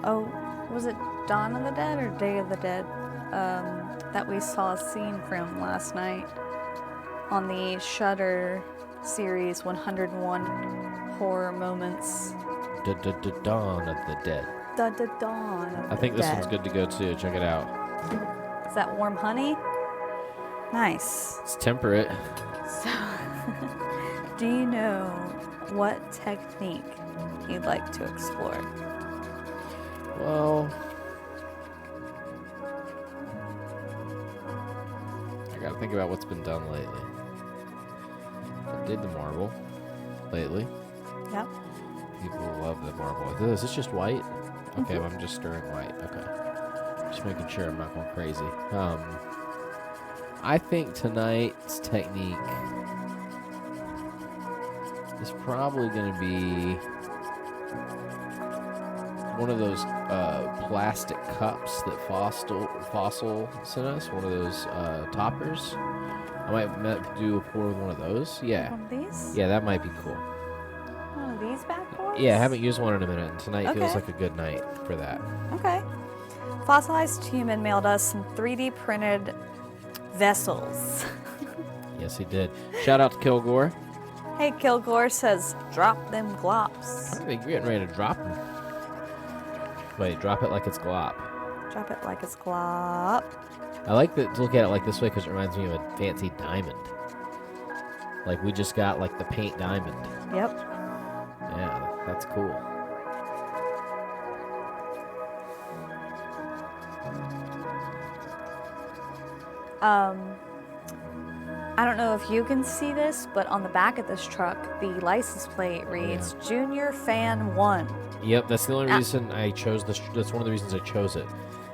Oh, was it Dawn of the Dead or Day of the Dead that we saw a scene from last night on the Shudder series 101 Horror Moments? Dawn of the Dead. Dawn of the Dead. I think this one's good to go, too. Check it out. Is that warm honey? Nice. It's temperate. So, do you know what technique you'd like to explore? Well, I gotta think about what's been done lately. I did the marble lately. Yep. People love the marble. Is this just white? Okay, I'm just stirring white. Okay. Just making sure I'm not going crazy. I think tonight's technique is probably going to be one of those plastic cups that Fossil sent us, one of those toppers. I might do a pour with one of those. Yeah. One of these? Yeah, that might be cool. One of these bad boys? Yeah, I haven't used one in a minute, and tonight Okay. feels like a good night for that. Okay. Fossilized Human mailed us some 3D printed vessels. Yes, he did. Shout out to Kilgore. Hey, Kilgore says, drop them glops. I think we're getting ready to drop them. Wait, drop it like it's glop. Drop it like it's glop. I like to look at it like this way because it reminds me of a fancy diamond. Like we just got like the paint diamond. Yep. Yeah, that's cool. I don't know if you can see this, but on the back of this truck, the license plate reads Junior Fan 1. Yep, that's the only reason I chose this. That's one of the reasons I chose it.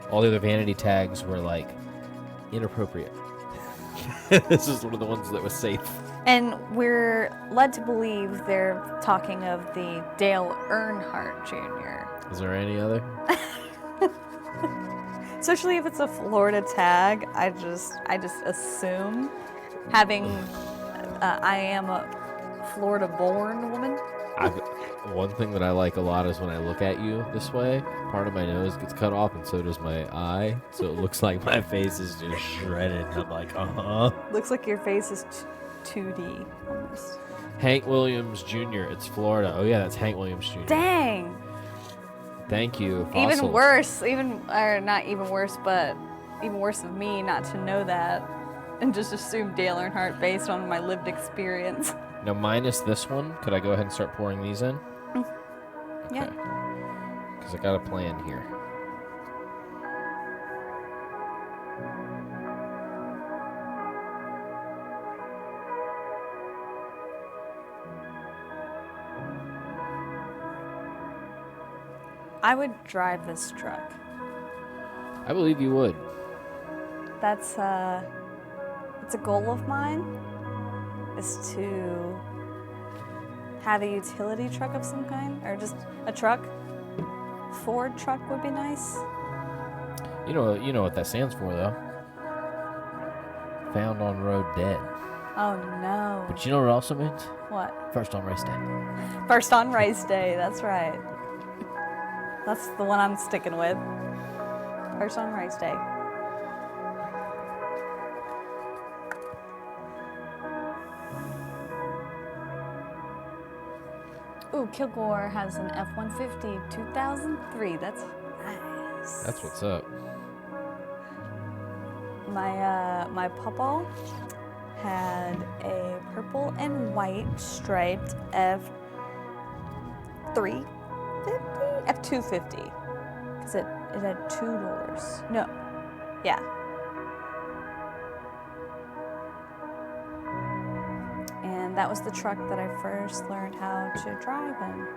All the other vanity tags were like inappropriate. This is one of the ones that was safe. And we're led to believe they're talking of the Dale Earnhardt Jr. Is there any other? Especially if it's a Florida tag, I just assume, having I am a Florida-born woman. One thing that I like a lot is when I look at you this way, part of my nose gets cut off, and so does my eye. So it looks like my face is just shredded. I'm like, Looks like your face is 2D almost. Hank Williams Jr. It's Florida. Oh yeah, that's Hank Williams Jr. Dang. Thank you. Fossil. Even worse, or not even worse, but even worse of me not to know that and just assume Dale Earnhardt based on my lived experience. Now, minus this one, could I go ahead and start pouring these in? Yeah. Because I got a plan here. I would drive this truck. I believe you would. That's it's a goal of mine, is to have a utility truck of some kind, or just a truck. Ford truck would be nice. You know what that stands for, though. Found on road dead. Oh no. But you know what it also means? What? First on race day. First on race day, that's right. That's the one I'm sticking with. First on race day. Ooh, Kilgore has an F-150 2003. That's nice. That's what's up. My papa had a purple and white striped F250, because it had 2 doors. No, yeah. And that was the truck that I first learned how to drive in.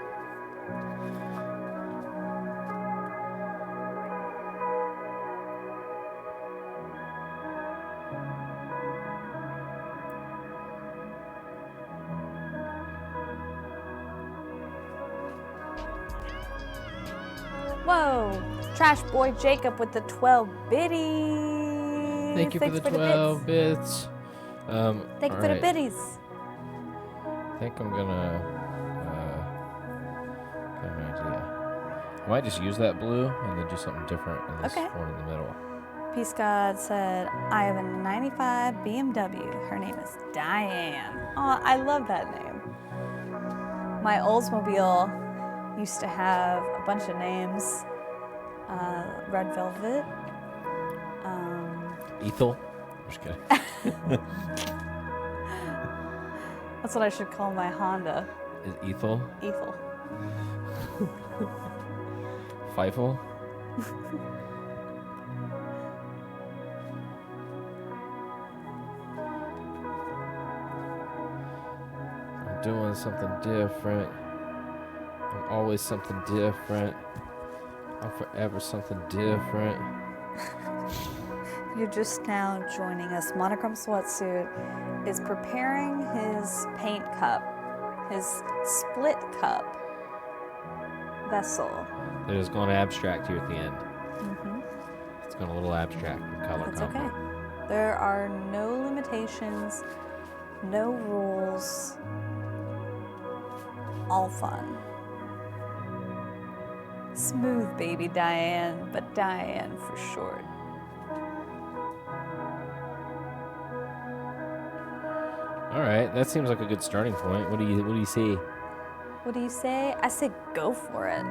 Whoa! Trash Boy Jacob with the 12 biddies. Thank you for the 12 bits. Thank you for the biddies. I think I'm gonna got an idea. I might just use that blue and then do something different in this one in the middle. Peace God said, I have a 95 BMW. Her name is Diane. Oh, I love that name. My Oldsmobile used to have a bunch of names. Red Velvet. Ethel? I'm just kidding. That's what I should call my Honda. Is Ethel? Ethel. Feifel? I'm doing something different. I'm always something different. I'm forever something different. You're just now joining us. Monochrome Sweatsuit is preparing his paint cup, his split cup vessel. It is going abstract here at the end. It's going a little abstract in color. That's okay. There are no limitations, no rules, all fun. Smooth baby Diane, but Diane for short. All right, that seems like a good starting point. What do you see? What do you say? I say go for it.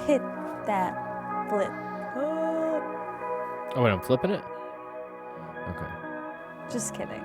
Hit that flip. Oh, wait, I'm flipping it? Okay. Just kidding.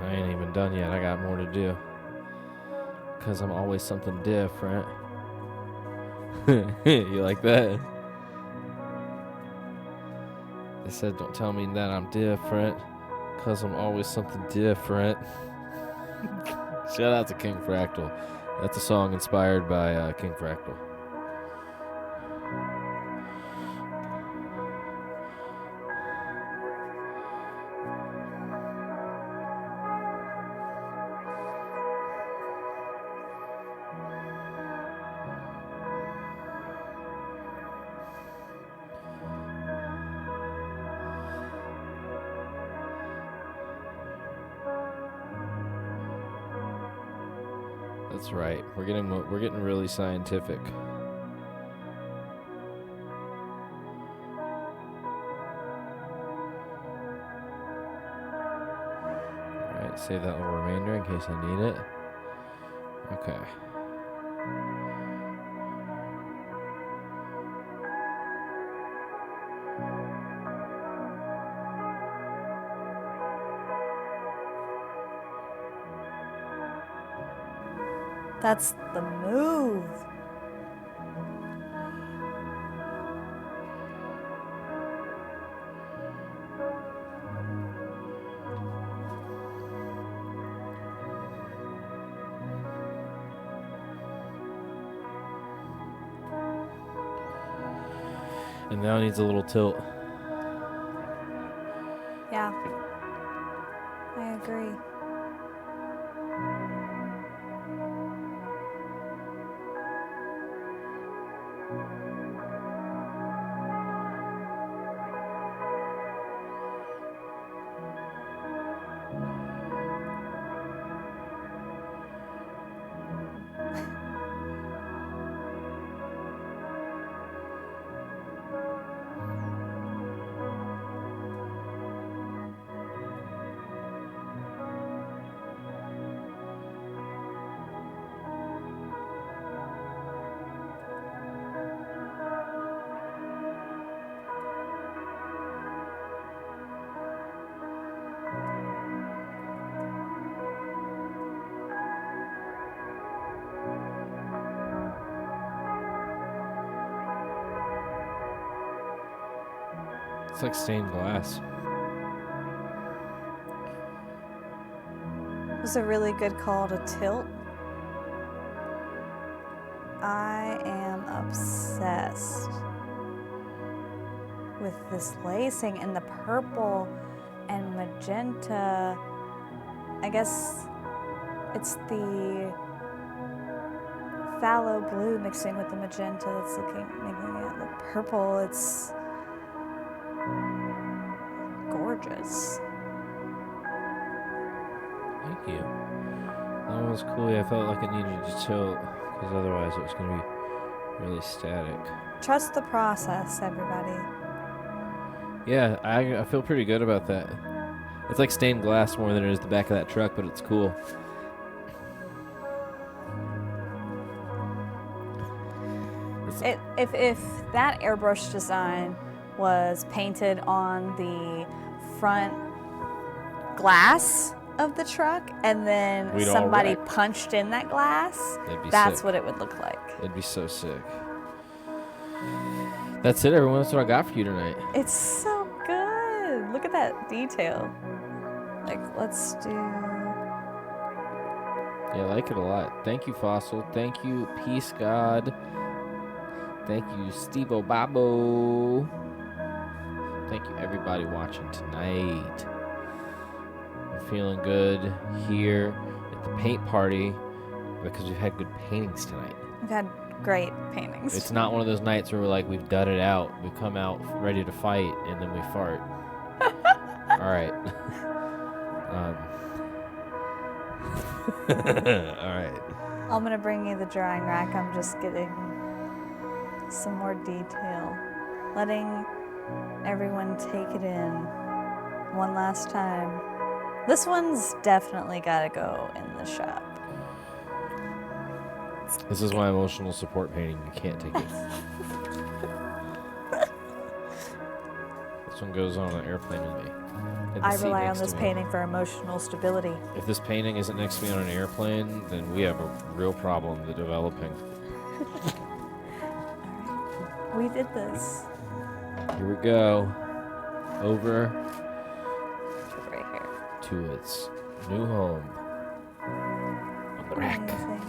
I ain't even done yet. I got more to do. Because I'm always something different. You like that? They said, don't tell me that I'm different. Because I'm always something different. Shout out to King Fractal. That's a song inspired by King Fractal. That's right. We're getting really scientific. All right, save that little remainder in case I need it. Okay. That's the move. And now it needs a little tilt. Yeah, I agree. It's like stained glass. It was a really good call to tilt. I am obsessed with this lacing and the purple and magenta. I guess it's the phthalo blue mixing with the magenta that's making it look purple. It's gorgeous. Thank you. That was cool. I felt like I needed to tilt because otherwise it was going to be really static. Trust the process, everybody. Yeah, I feel pretty good about that. It's like stained glass more than it is the back of that truck, but it's cool. If that airbrush design was painted on the front glass of the truck and then We'd all somebody wreck. punched in that glass, That'd be that's sick. what it would look like. It'd be so sick. That's it, everyone. That's what I got for you tonight. It's so good. Look at that detail. Like, let's do... Yeah, I like it a lot. Thank you, Fossil. Thank you, Peace God. Thank you, Steve-O Babo. Thank you, everybody watching tonight. I'm feeling good here at the paint party because we've had good paintings tonight. We've had great paintings. It's not one of those nights where we're like, we've done it out. We've come out ready to fight, and then we fart. All right. All right. I'm going to bring you the drying rack. I'm just getting some more detail. Letting everyone take it in one last time. This one's definitely got to go in the shop. This is my emotional support painting. You can't take it. This one goes on an airplane with me. I rely on this painting for emotional stability. If this painting isn't next to me on an airplane, then we have a real problem developing. Alright. We did this. Here we go. Over Right here. to its new home. On the rack. Amazing.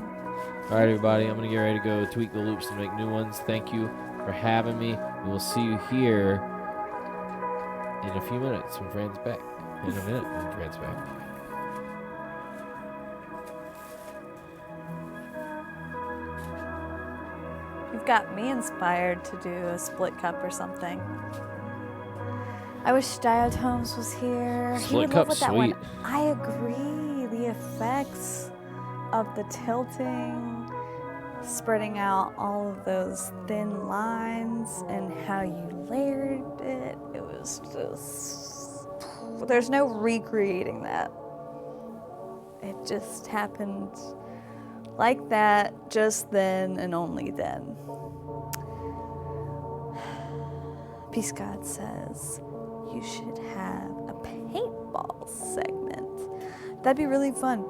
Alright, everybody. I'm going to get ready to go tweak the loops and make new ones. Thank you for having me. We will see you here in a few minutes when Fran's back. In a minute when Fran's back. You've got me inspired to do a split cup or something. I wish Diatomes was here. He would love Split cup's that sweet. one. I agree. The effects of the tilting, spreading out all of those thin lines, and how you layered it. It was just... There's no recreating that. It just happened Like that, just then and only then. Peace God says, you should have a paintball segment. That'd be really fun.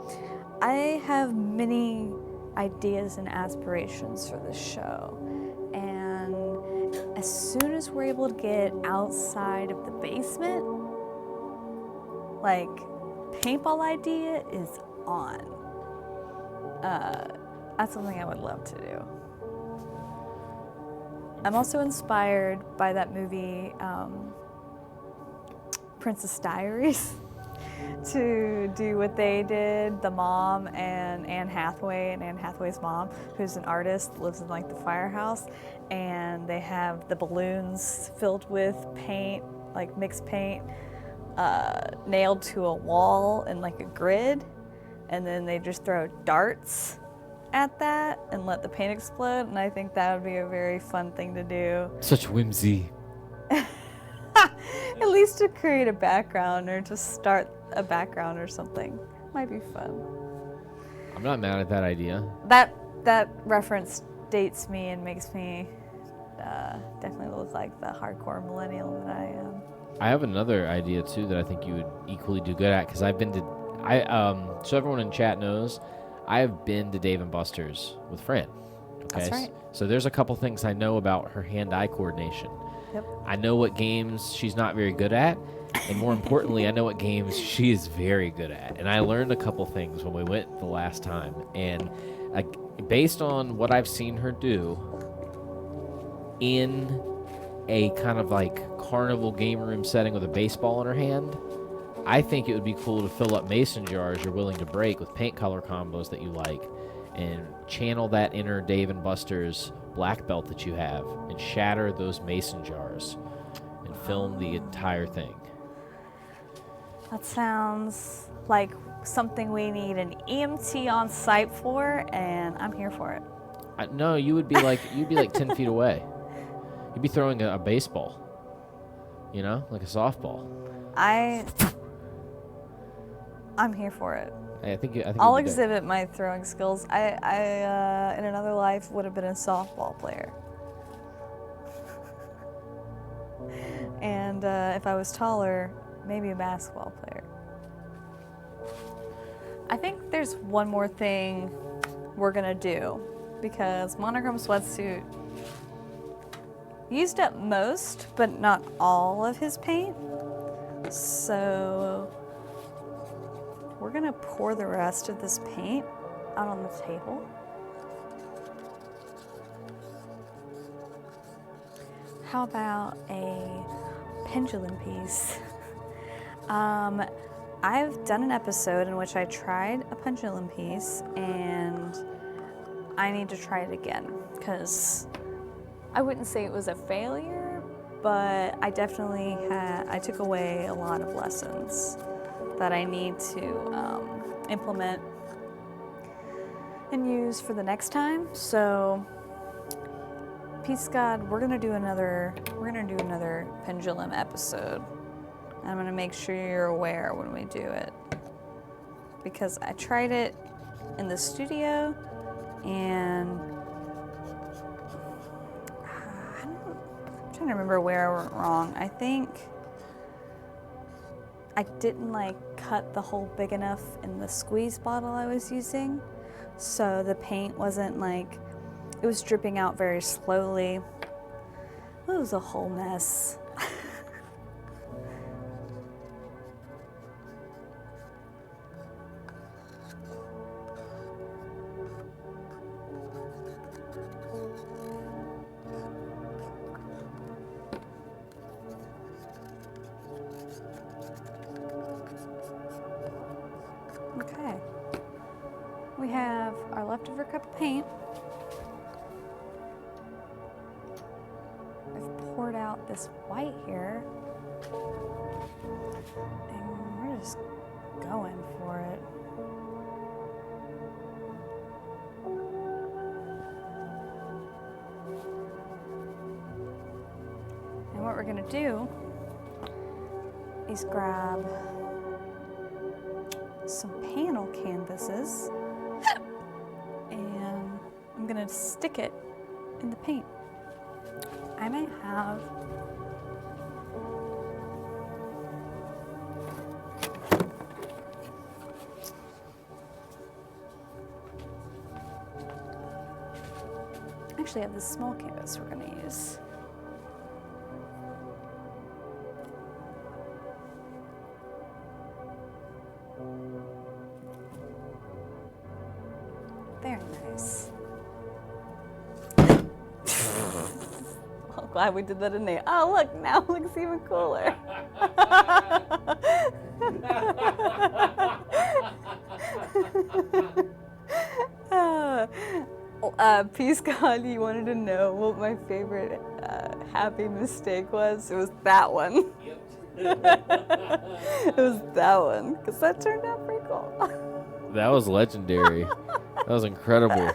I have many ideas and aspirations for this show. And as soon as we're able to get outside of the basement, like, paintball idea is on. That's something I would love to do. I'm also inspired by that movie, Princess Diaries, to do what they did. The mom and Anne Hathaway, and Anne Hathaway's mom, who's an artist, lives in like the firehouse, and they have the balloons filled with paint, like mixed paint, nailed to a wall in like a grid, and then they just throw darts at that and let the paint explode, and I think that would be a very fun thing to do. Such whimsy. At least to create a background or to start a background or something. Might be fun. I'm not mad at that idea. That reference dates me and makes me definitely look like the hardcore millennial that I am. I have another idea too that I think you would equally do good at, because I've been to, so everyone in chat knows, I have been to Dave & Buster's with Fran. Okay? That's right. So there's a couple things I know about her hand-eye coordination. Yep. I know what games she's not very good at, and more importantly, I know what games she is very good at. And I learned a couple things when we went the last time, and based on what I've seen her do in a kind of like carnival game room setting with a baseball in her hand, I think it would be cool to fill up mason jars you're willing to break with paint color combos that you like, and channel that inner Dave & Buster's black belt that you have and shatter those mason jars and film the entire thing. That sounds like something we need an EMT on site for, and I'm here for it. No, you'd be like 10 feet away. You'd be throwing a baseball, like a softball. I'm here for it. I think I'll exhibit my throwing skills. I in another life would have been a softball player. And if I was taller, maybe a basketball player. I think there's one more thing we're gonna do, because Monochrome Sweatsuit used up most, but not all of his paint. So we're gonna pour the rest of this paint out on the table. How about a pendulum piece? I've done an episode in which I tried a pendulum piece, and I need to try it again, because I wouldn't say it was a failure, but I definitely I took away a lot of lessons that I need to implement and use for the next time. So, peace God, we're gonna do another pendulum episode. I'm gonna make sure you're aware when we do it, because I tried it in the studio, and I'm trying to remember where I went wrong. I think I didn't cut the hole big enough in the squeeze bottle I was using, so the paint wasn't it was dripping out very slowly. It was a whole mess. Okay, we have our leftover cup of paint. I've poured out this white here, and we're just going for it. And what we're gonna do is grab some panel canvases and I'm gonna stick it in the paint. I might have actually have this small canvas we're gonna use. Very nice. Glad we did that in there. Oh, look, now it looks even cooler. Peace God, you wanted to know what my favorite happy mistake was? It was that one. It was that one, because that turned out pretty cool. That was legendary. That was incredible.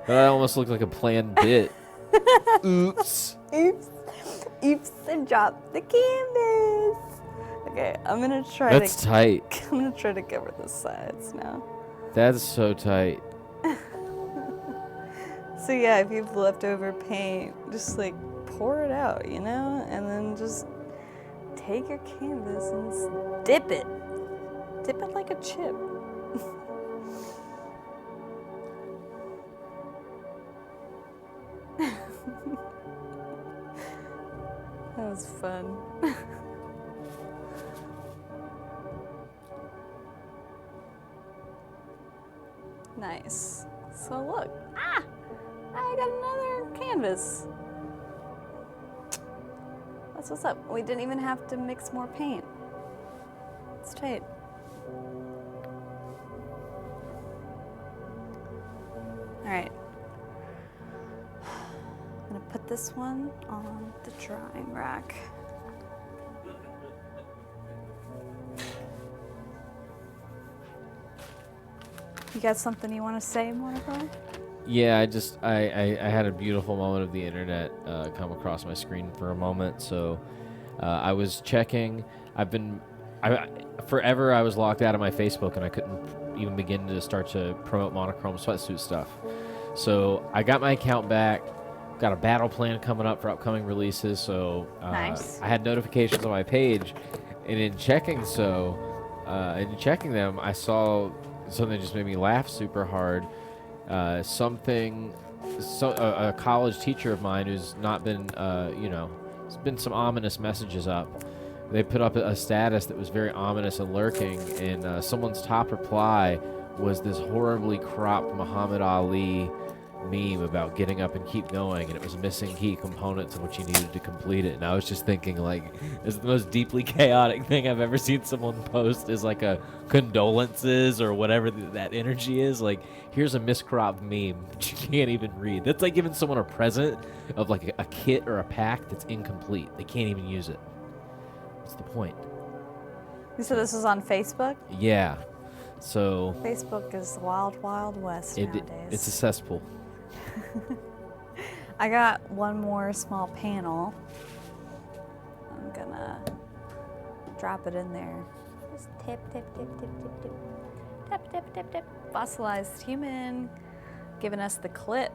That almost looked like a planned bit. Oops. Oops. Oops, and dropped the canvas. Okay, I'm gonna try That's tight. I'm gonna try to cover the sides now. That's so tight. So yeah, if you have leftover paint, just like pour it out, you know? And then just take your canvas and dip it. Dip it like a chip. That was fun. Nice. So look. I got another canvas. That's what's up. We didn't even have to mix more paint. It's tight. All right. I'm gonna put this one on the drying rack. You got something you want to say, Monica? Yeah, I had a beautiful moment of the internet come across my screen for a moment. So I was checking. Forever I was locked out of my Facebook and I couldn't even begin to start to promote monochrome sweatsuit stuff. So I got my account back. Got a battle plan coming up for upcoming releases. So Nice. I had notifications on my page, and in checking them, I saw something that just made me laugh super hard. A college teacher of mine who's not been, there's been some ominous messages up. They put up a status that was very ominous and lurking, and someone's top reply was this horribly cropped Muhammad Ali meme about getting up and keep going, and it was missing key components of what you needed to complete it. And I was just thinking, like, it's the most deeply chaotic thing I've ever seen someone post is like a condolences or whatever that energy is. Like, here's a miscropped meme that you can't even read. That's like giving someone a present of like a kit or a pack that's incomplete. They can't even use it. What's the point? You said this was on Facebook? Yeah. So Facebook is the wild, wild west nowadays. It's a cesspool. I got one more small panel. I'm gonna drop it in there. Just tip, tip, tip, tip, tip, tip. Tip, tip, tip, tip. Fossilized human giving us the clip.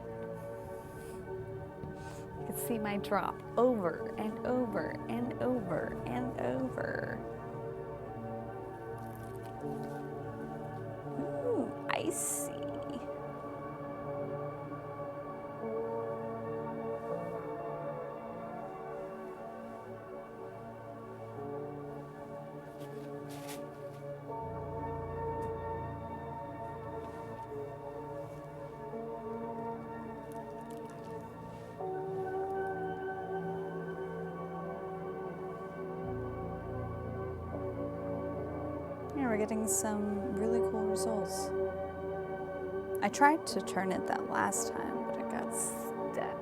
You can see my drop over and over and over and over. Ooh, I see. We're getting some really cool results. I tried to turn it that last time, but it got stuck.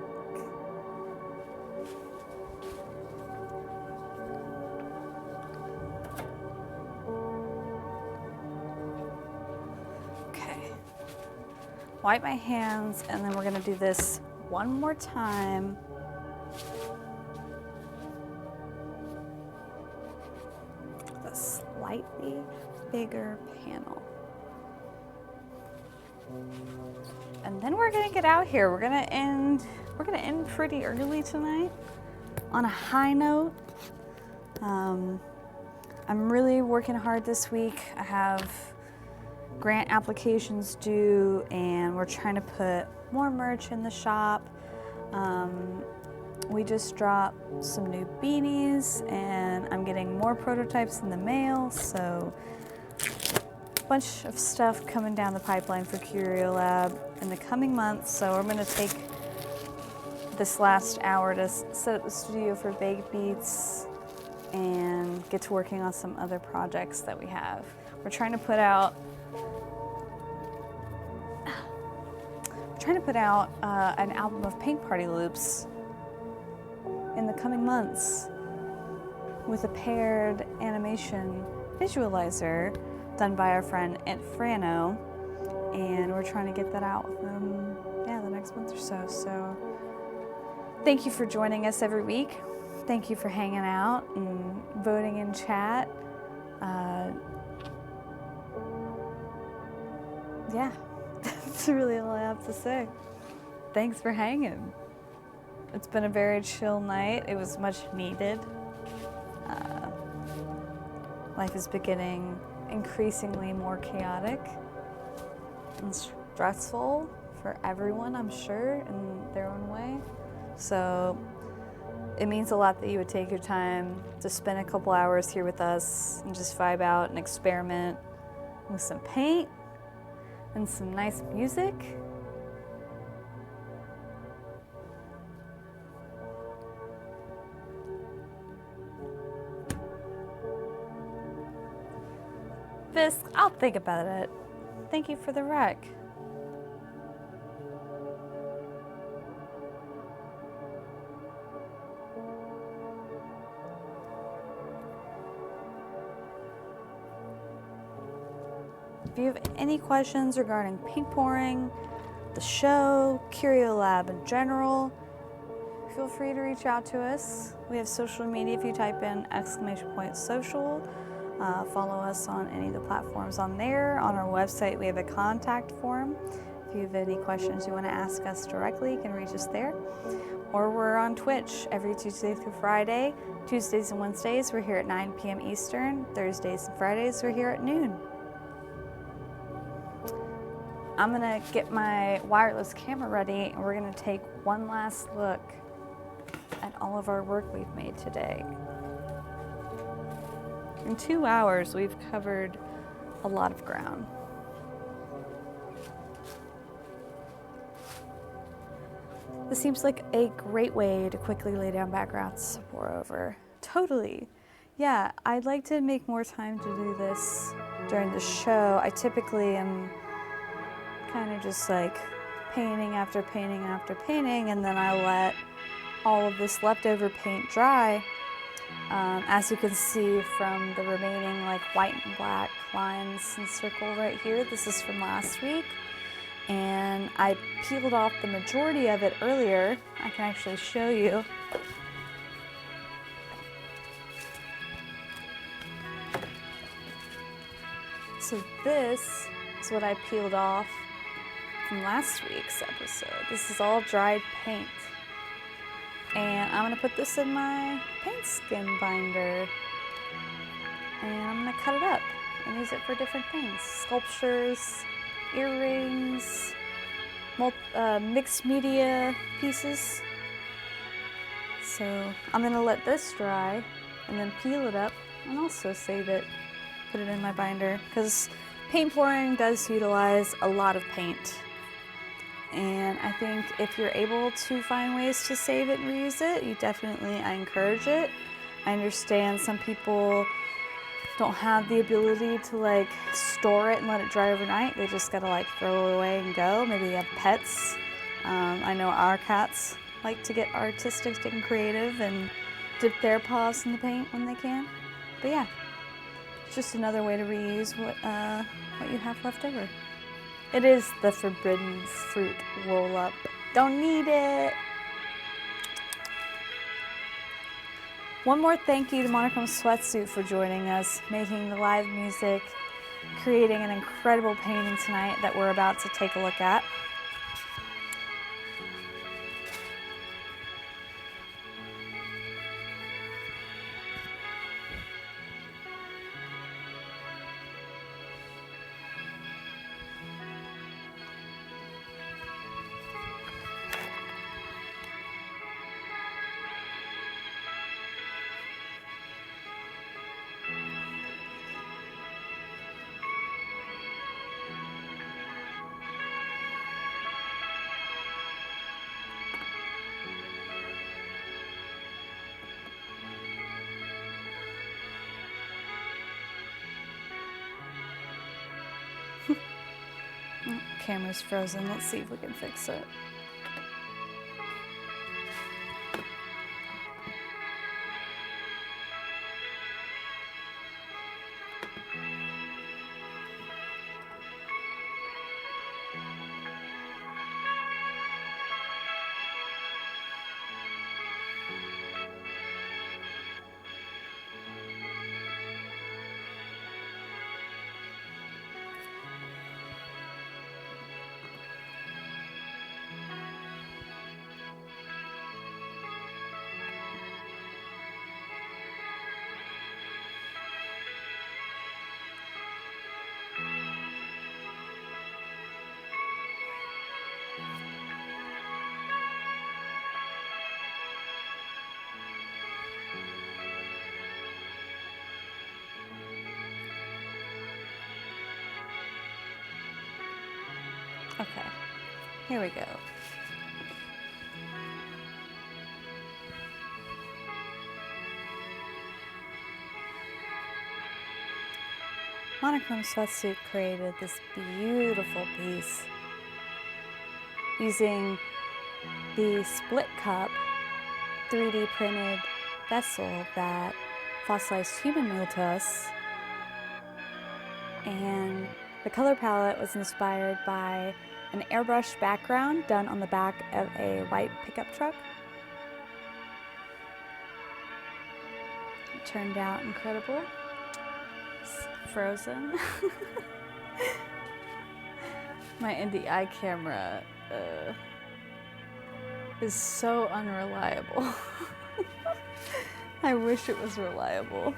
Okay. Wipe my hands, and then we're gonna do this one more time. With a slightly bigger panel. And then we're gonna get out here. We're gonna end pretty early tonight on a high note. I'm really working hard this week. I have grant applications due and we're trying to put more merch in the shop. We just dropped some new beanies and I'm getting more prototypes in the mail, so a bunch of stuff coming down the pipeline for Curio Lab in the coming months. So I'm going to take this last hour to set up the studio for baked beats and get to working on some other projects that we have. We're trying to put out an album of paint party loops in the coming months with a paired animation visualizer done by our friend at FRAN, and we're trying to get that out within the next month or so. So thank you for joining us every week. Thank you for hanging out and voting in chat. That's really all I have to say. Thanks for hanging. It's been a very chill night. It was much needed. Life is beginning increasingly more chaotic and stressful for everyone, I'm sure, in their own way. So it means a lot that you would take your time to spend a couple hours here with us and just vibe out and experiment with some paint and some nice music. Fisk, I'll think about it. Thank you for the rec. If you have any questions regarding paint pouring, the show, Curio Lab in general, feel free to reach out to us. We have social media if you type in !social. Follow us on any of the platforms on there. On our website, we have a contact form. If you have any questions you want to ask us directly, you can reach us there. Or we're on Twitch every Tuesday through Friday. Tuesdays and Wednesdays, we're here at 9 p.m. Eastern. Thursdays and Fridays, we're here at noon. I'm gonna get my wireless camera ready and we're gonna take one last look at all of our work we've made today. In 2 hours, we've covered a lot of ground. This seems like a great way to quickly lay down backgrounds to pour over. Totally. Yeah, I'd like to make more time to do this during the show. I typically am kind of just like painting after painting after painting, and then I let all of this leftover paint dry. As you can see from the remaining like white and black lines and circle right here, this is from last week. And I peeled off the majority of it earlier. I can actually show you. So this is what I peeled off from last week's episode. This is all dried paint. And I'm gonna put this in my paint skin binder. And I'm gonna cut it up and use it for different things. Sculptures, earrings, mixed media pieces. So I'm gonna let this dry and then peel it up and also save it, put it in my binder, because paint pouring does utilize a lot of paint. And I think if you're able to find ways to save it and reuse it, I encourage it. I understand some people don't have the ability to like store it and let it dry overnight. They just gotta like throw it away and go. Maybe they have pets. I know our cats like to get artistic and creative and dip their paws in the paint when they can. But yeah, it's just another way to reuse what you have left over. It is the forbidden fruit roll-up. Don't need it. One more thank you to Monochrome Sweatsuit for joining us, making the live music, creating an incredible painting tonight that we're about to take a look at. Camera's frozen. Let's see if we can fix it. Okay, here we go. Monochrome Sweatsuit created this beautiful piece using the split cup 3D printed vessel that fossilized human mailed to us, and the color palette was inspired by an airbrush background done on the back of a white pickup truck. It turned out incredible. It's frozen. My Indie Eye camera is so unreliable. I wish it was reliable,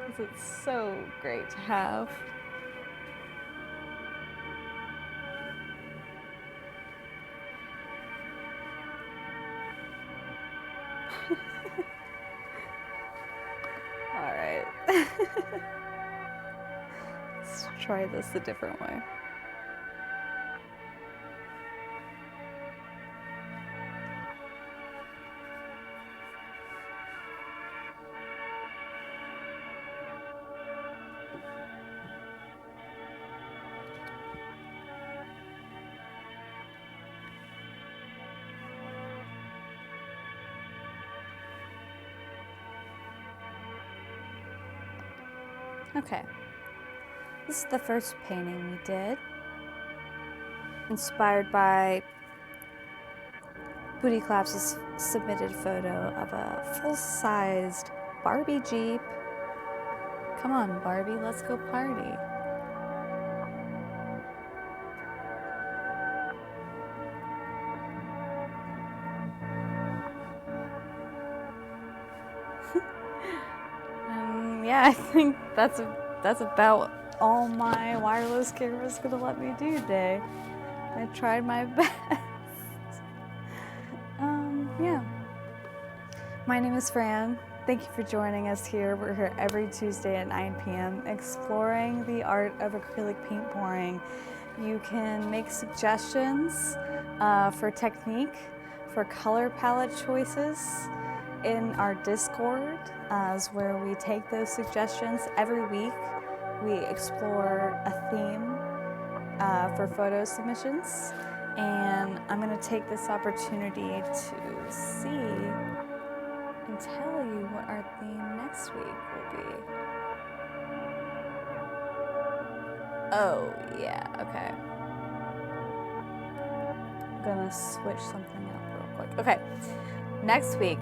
because it's so great to have. All right. Let's try this a different way. Okay, this is the first painting we did, inspired by Booty Claps' submitted photo of a full-sized Barbie Jeep. Come on, Barbie, let's go party. Yeah, I think that's about all my wireless camera's gonna let me do today. I tried my best. Yeah. My name is Fran. Thank you for joining us here. We're here every Tuesday at 9 p.m. exploring the art of acrylic paint pouring. You can make suggestions for technique, for color palette choices in our Discord, is where we take those suggestions. Every week we explore a theme for photo submissions, and I'm going to take this opportunity to see and tell you what our theme next week will be. Oh yeah, okay. I'm gonna switch something up real quick. Okay, next week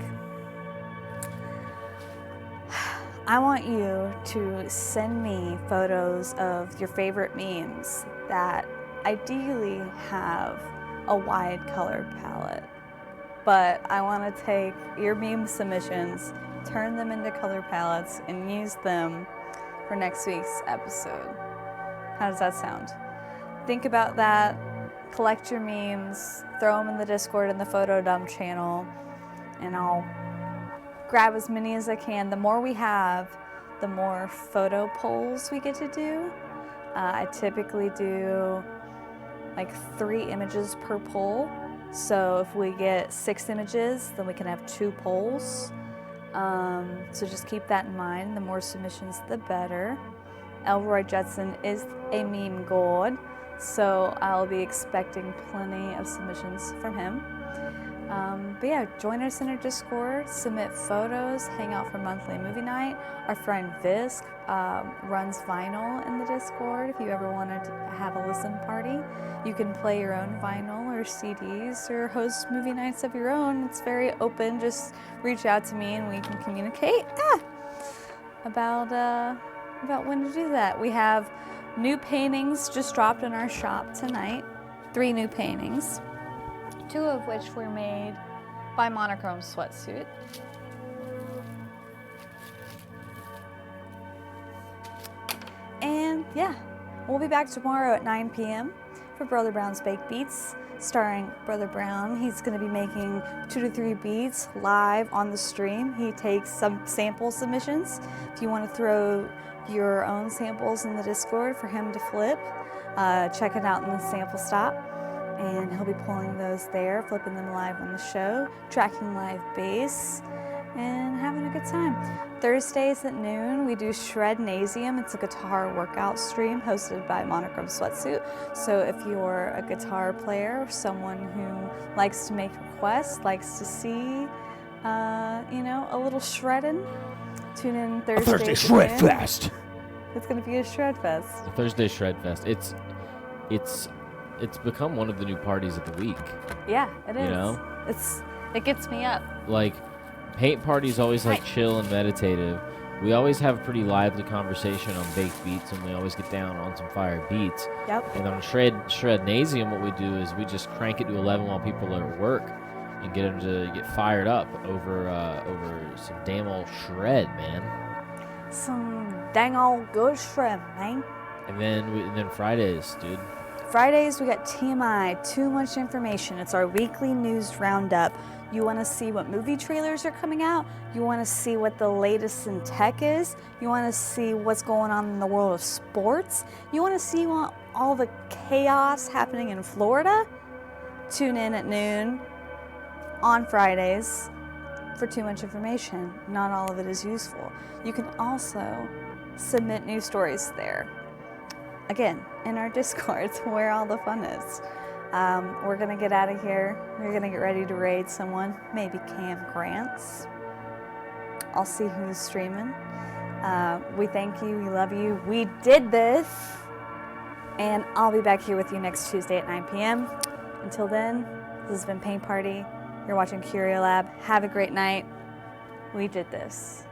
I want you to send me photos of your favorite memes that ideally have a wide color palette. But I want to take your meme submissions, turn them into color palettes, and use them for next week's episode. How does that sound? Think about that, collect your memes, throw them in the Discord and the photo dump channel, and I'll grab as many as I can. The more we have, the more photo polls we get to do. I typically do like 3 images per poll. So if we get 6 images, then we can have 2 polls. So just keep that in mind. The more submissions, the better. Elroy Judson is a meme god, so I'll be expecting plenty of submissions from him. But yeah, join us in our Discord, submit photos, hang out for monthly movie night. Our friend Visk runs vinyl in the Discord if you ever wanted to have a listen party. You can play your own vinyl or CDs or host movie nights of your own. It's very open. Just reach out to me and we can communicate about when to do that. We have new paintings just dropped in our shop tonight. 3 new paintings. 2 of which were made by Monochrome Sweatsuit. And yeah, we'll be back tomorrow at 9 p.m. for Brother Brown's Baked Beats, starring Brother Brown. He's going to be making 2 to 3 beats live on the stream. He takes some sample submissions. If you want to throw your own samples in the Discord for him to flip, check it out in the sample stop. And he'll be pulling those there, flipping them live on the show, tracking live bass, and having a good time. Thursdays at noon, we do Shred-nasium. It's a guitar workout stream hosted by Monochrome Sweatsuit. So if you're a guitar player or someone who likes to make requests, likes to see, a little shredding, tune in Thursday. Thursday Shred Fest. It's going to be a Shred Fest. Thursday Shred Fest. It's become one of the new parties of the week. Yeah, it is. You know? It gets me up. Like, paint party's always like chill and meditative. We always have a pretty lively conversation on baked beats, and we always get down on some fire beats. Yep. And on Shred-nasium, what we do is we just crank it to 11 while people are at work and get them to get fired up over some damn old shred, man. Some dang old good shred, man. And then Fridays, dude. Fridays, we got TMI, Too Much Information. It's our weekly news roundup. You want to see what movie trailers are coming out? You want to see what the latest in tech is? You want to see what's going on in the world of sports? You want to see all the chaos happening in Florida? Tune in at noon on Fridays for Too Much Information. Not all of it is useful. You can also submit news stories there. Again, in our Discord, it's where all the fun is. We're going to get out of here. We're going to get ready to raid someone, maybe Cam Grants. I'll see who's streaming. We thank you. We love you. We did this. And I'll be back here with you next Tuesday at 9 p.m. Until then, this has been Paint Party. You're watching Curio Lab. Have a great night. We did this.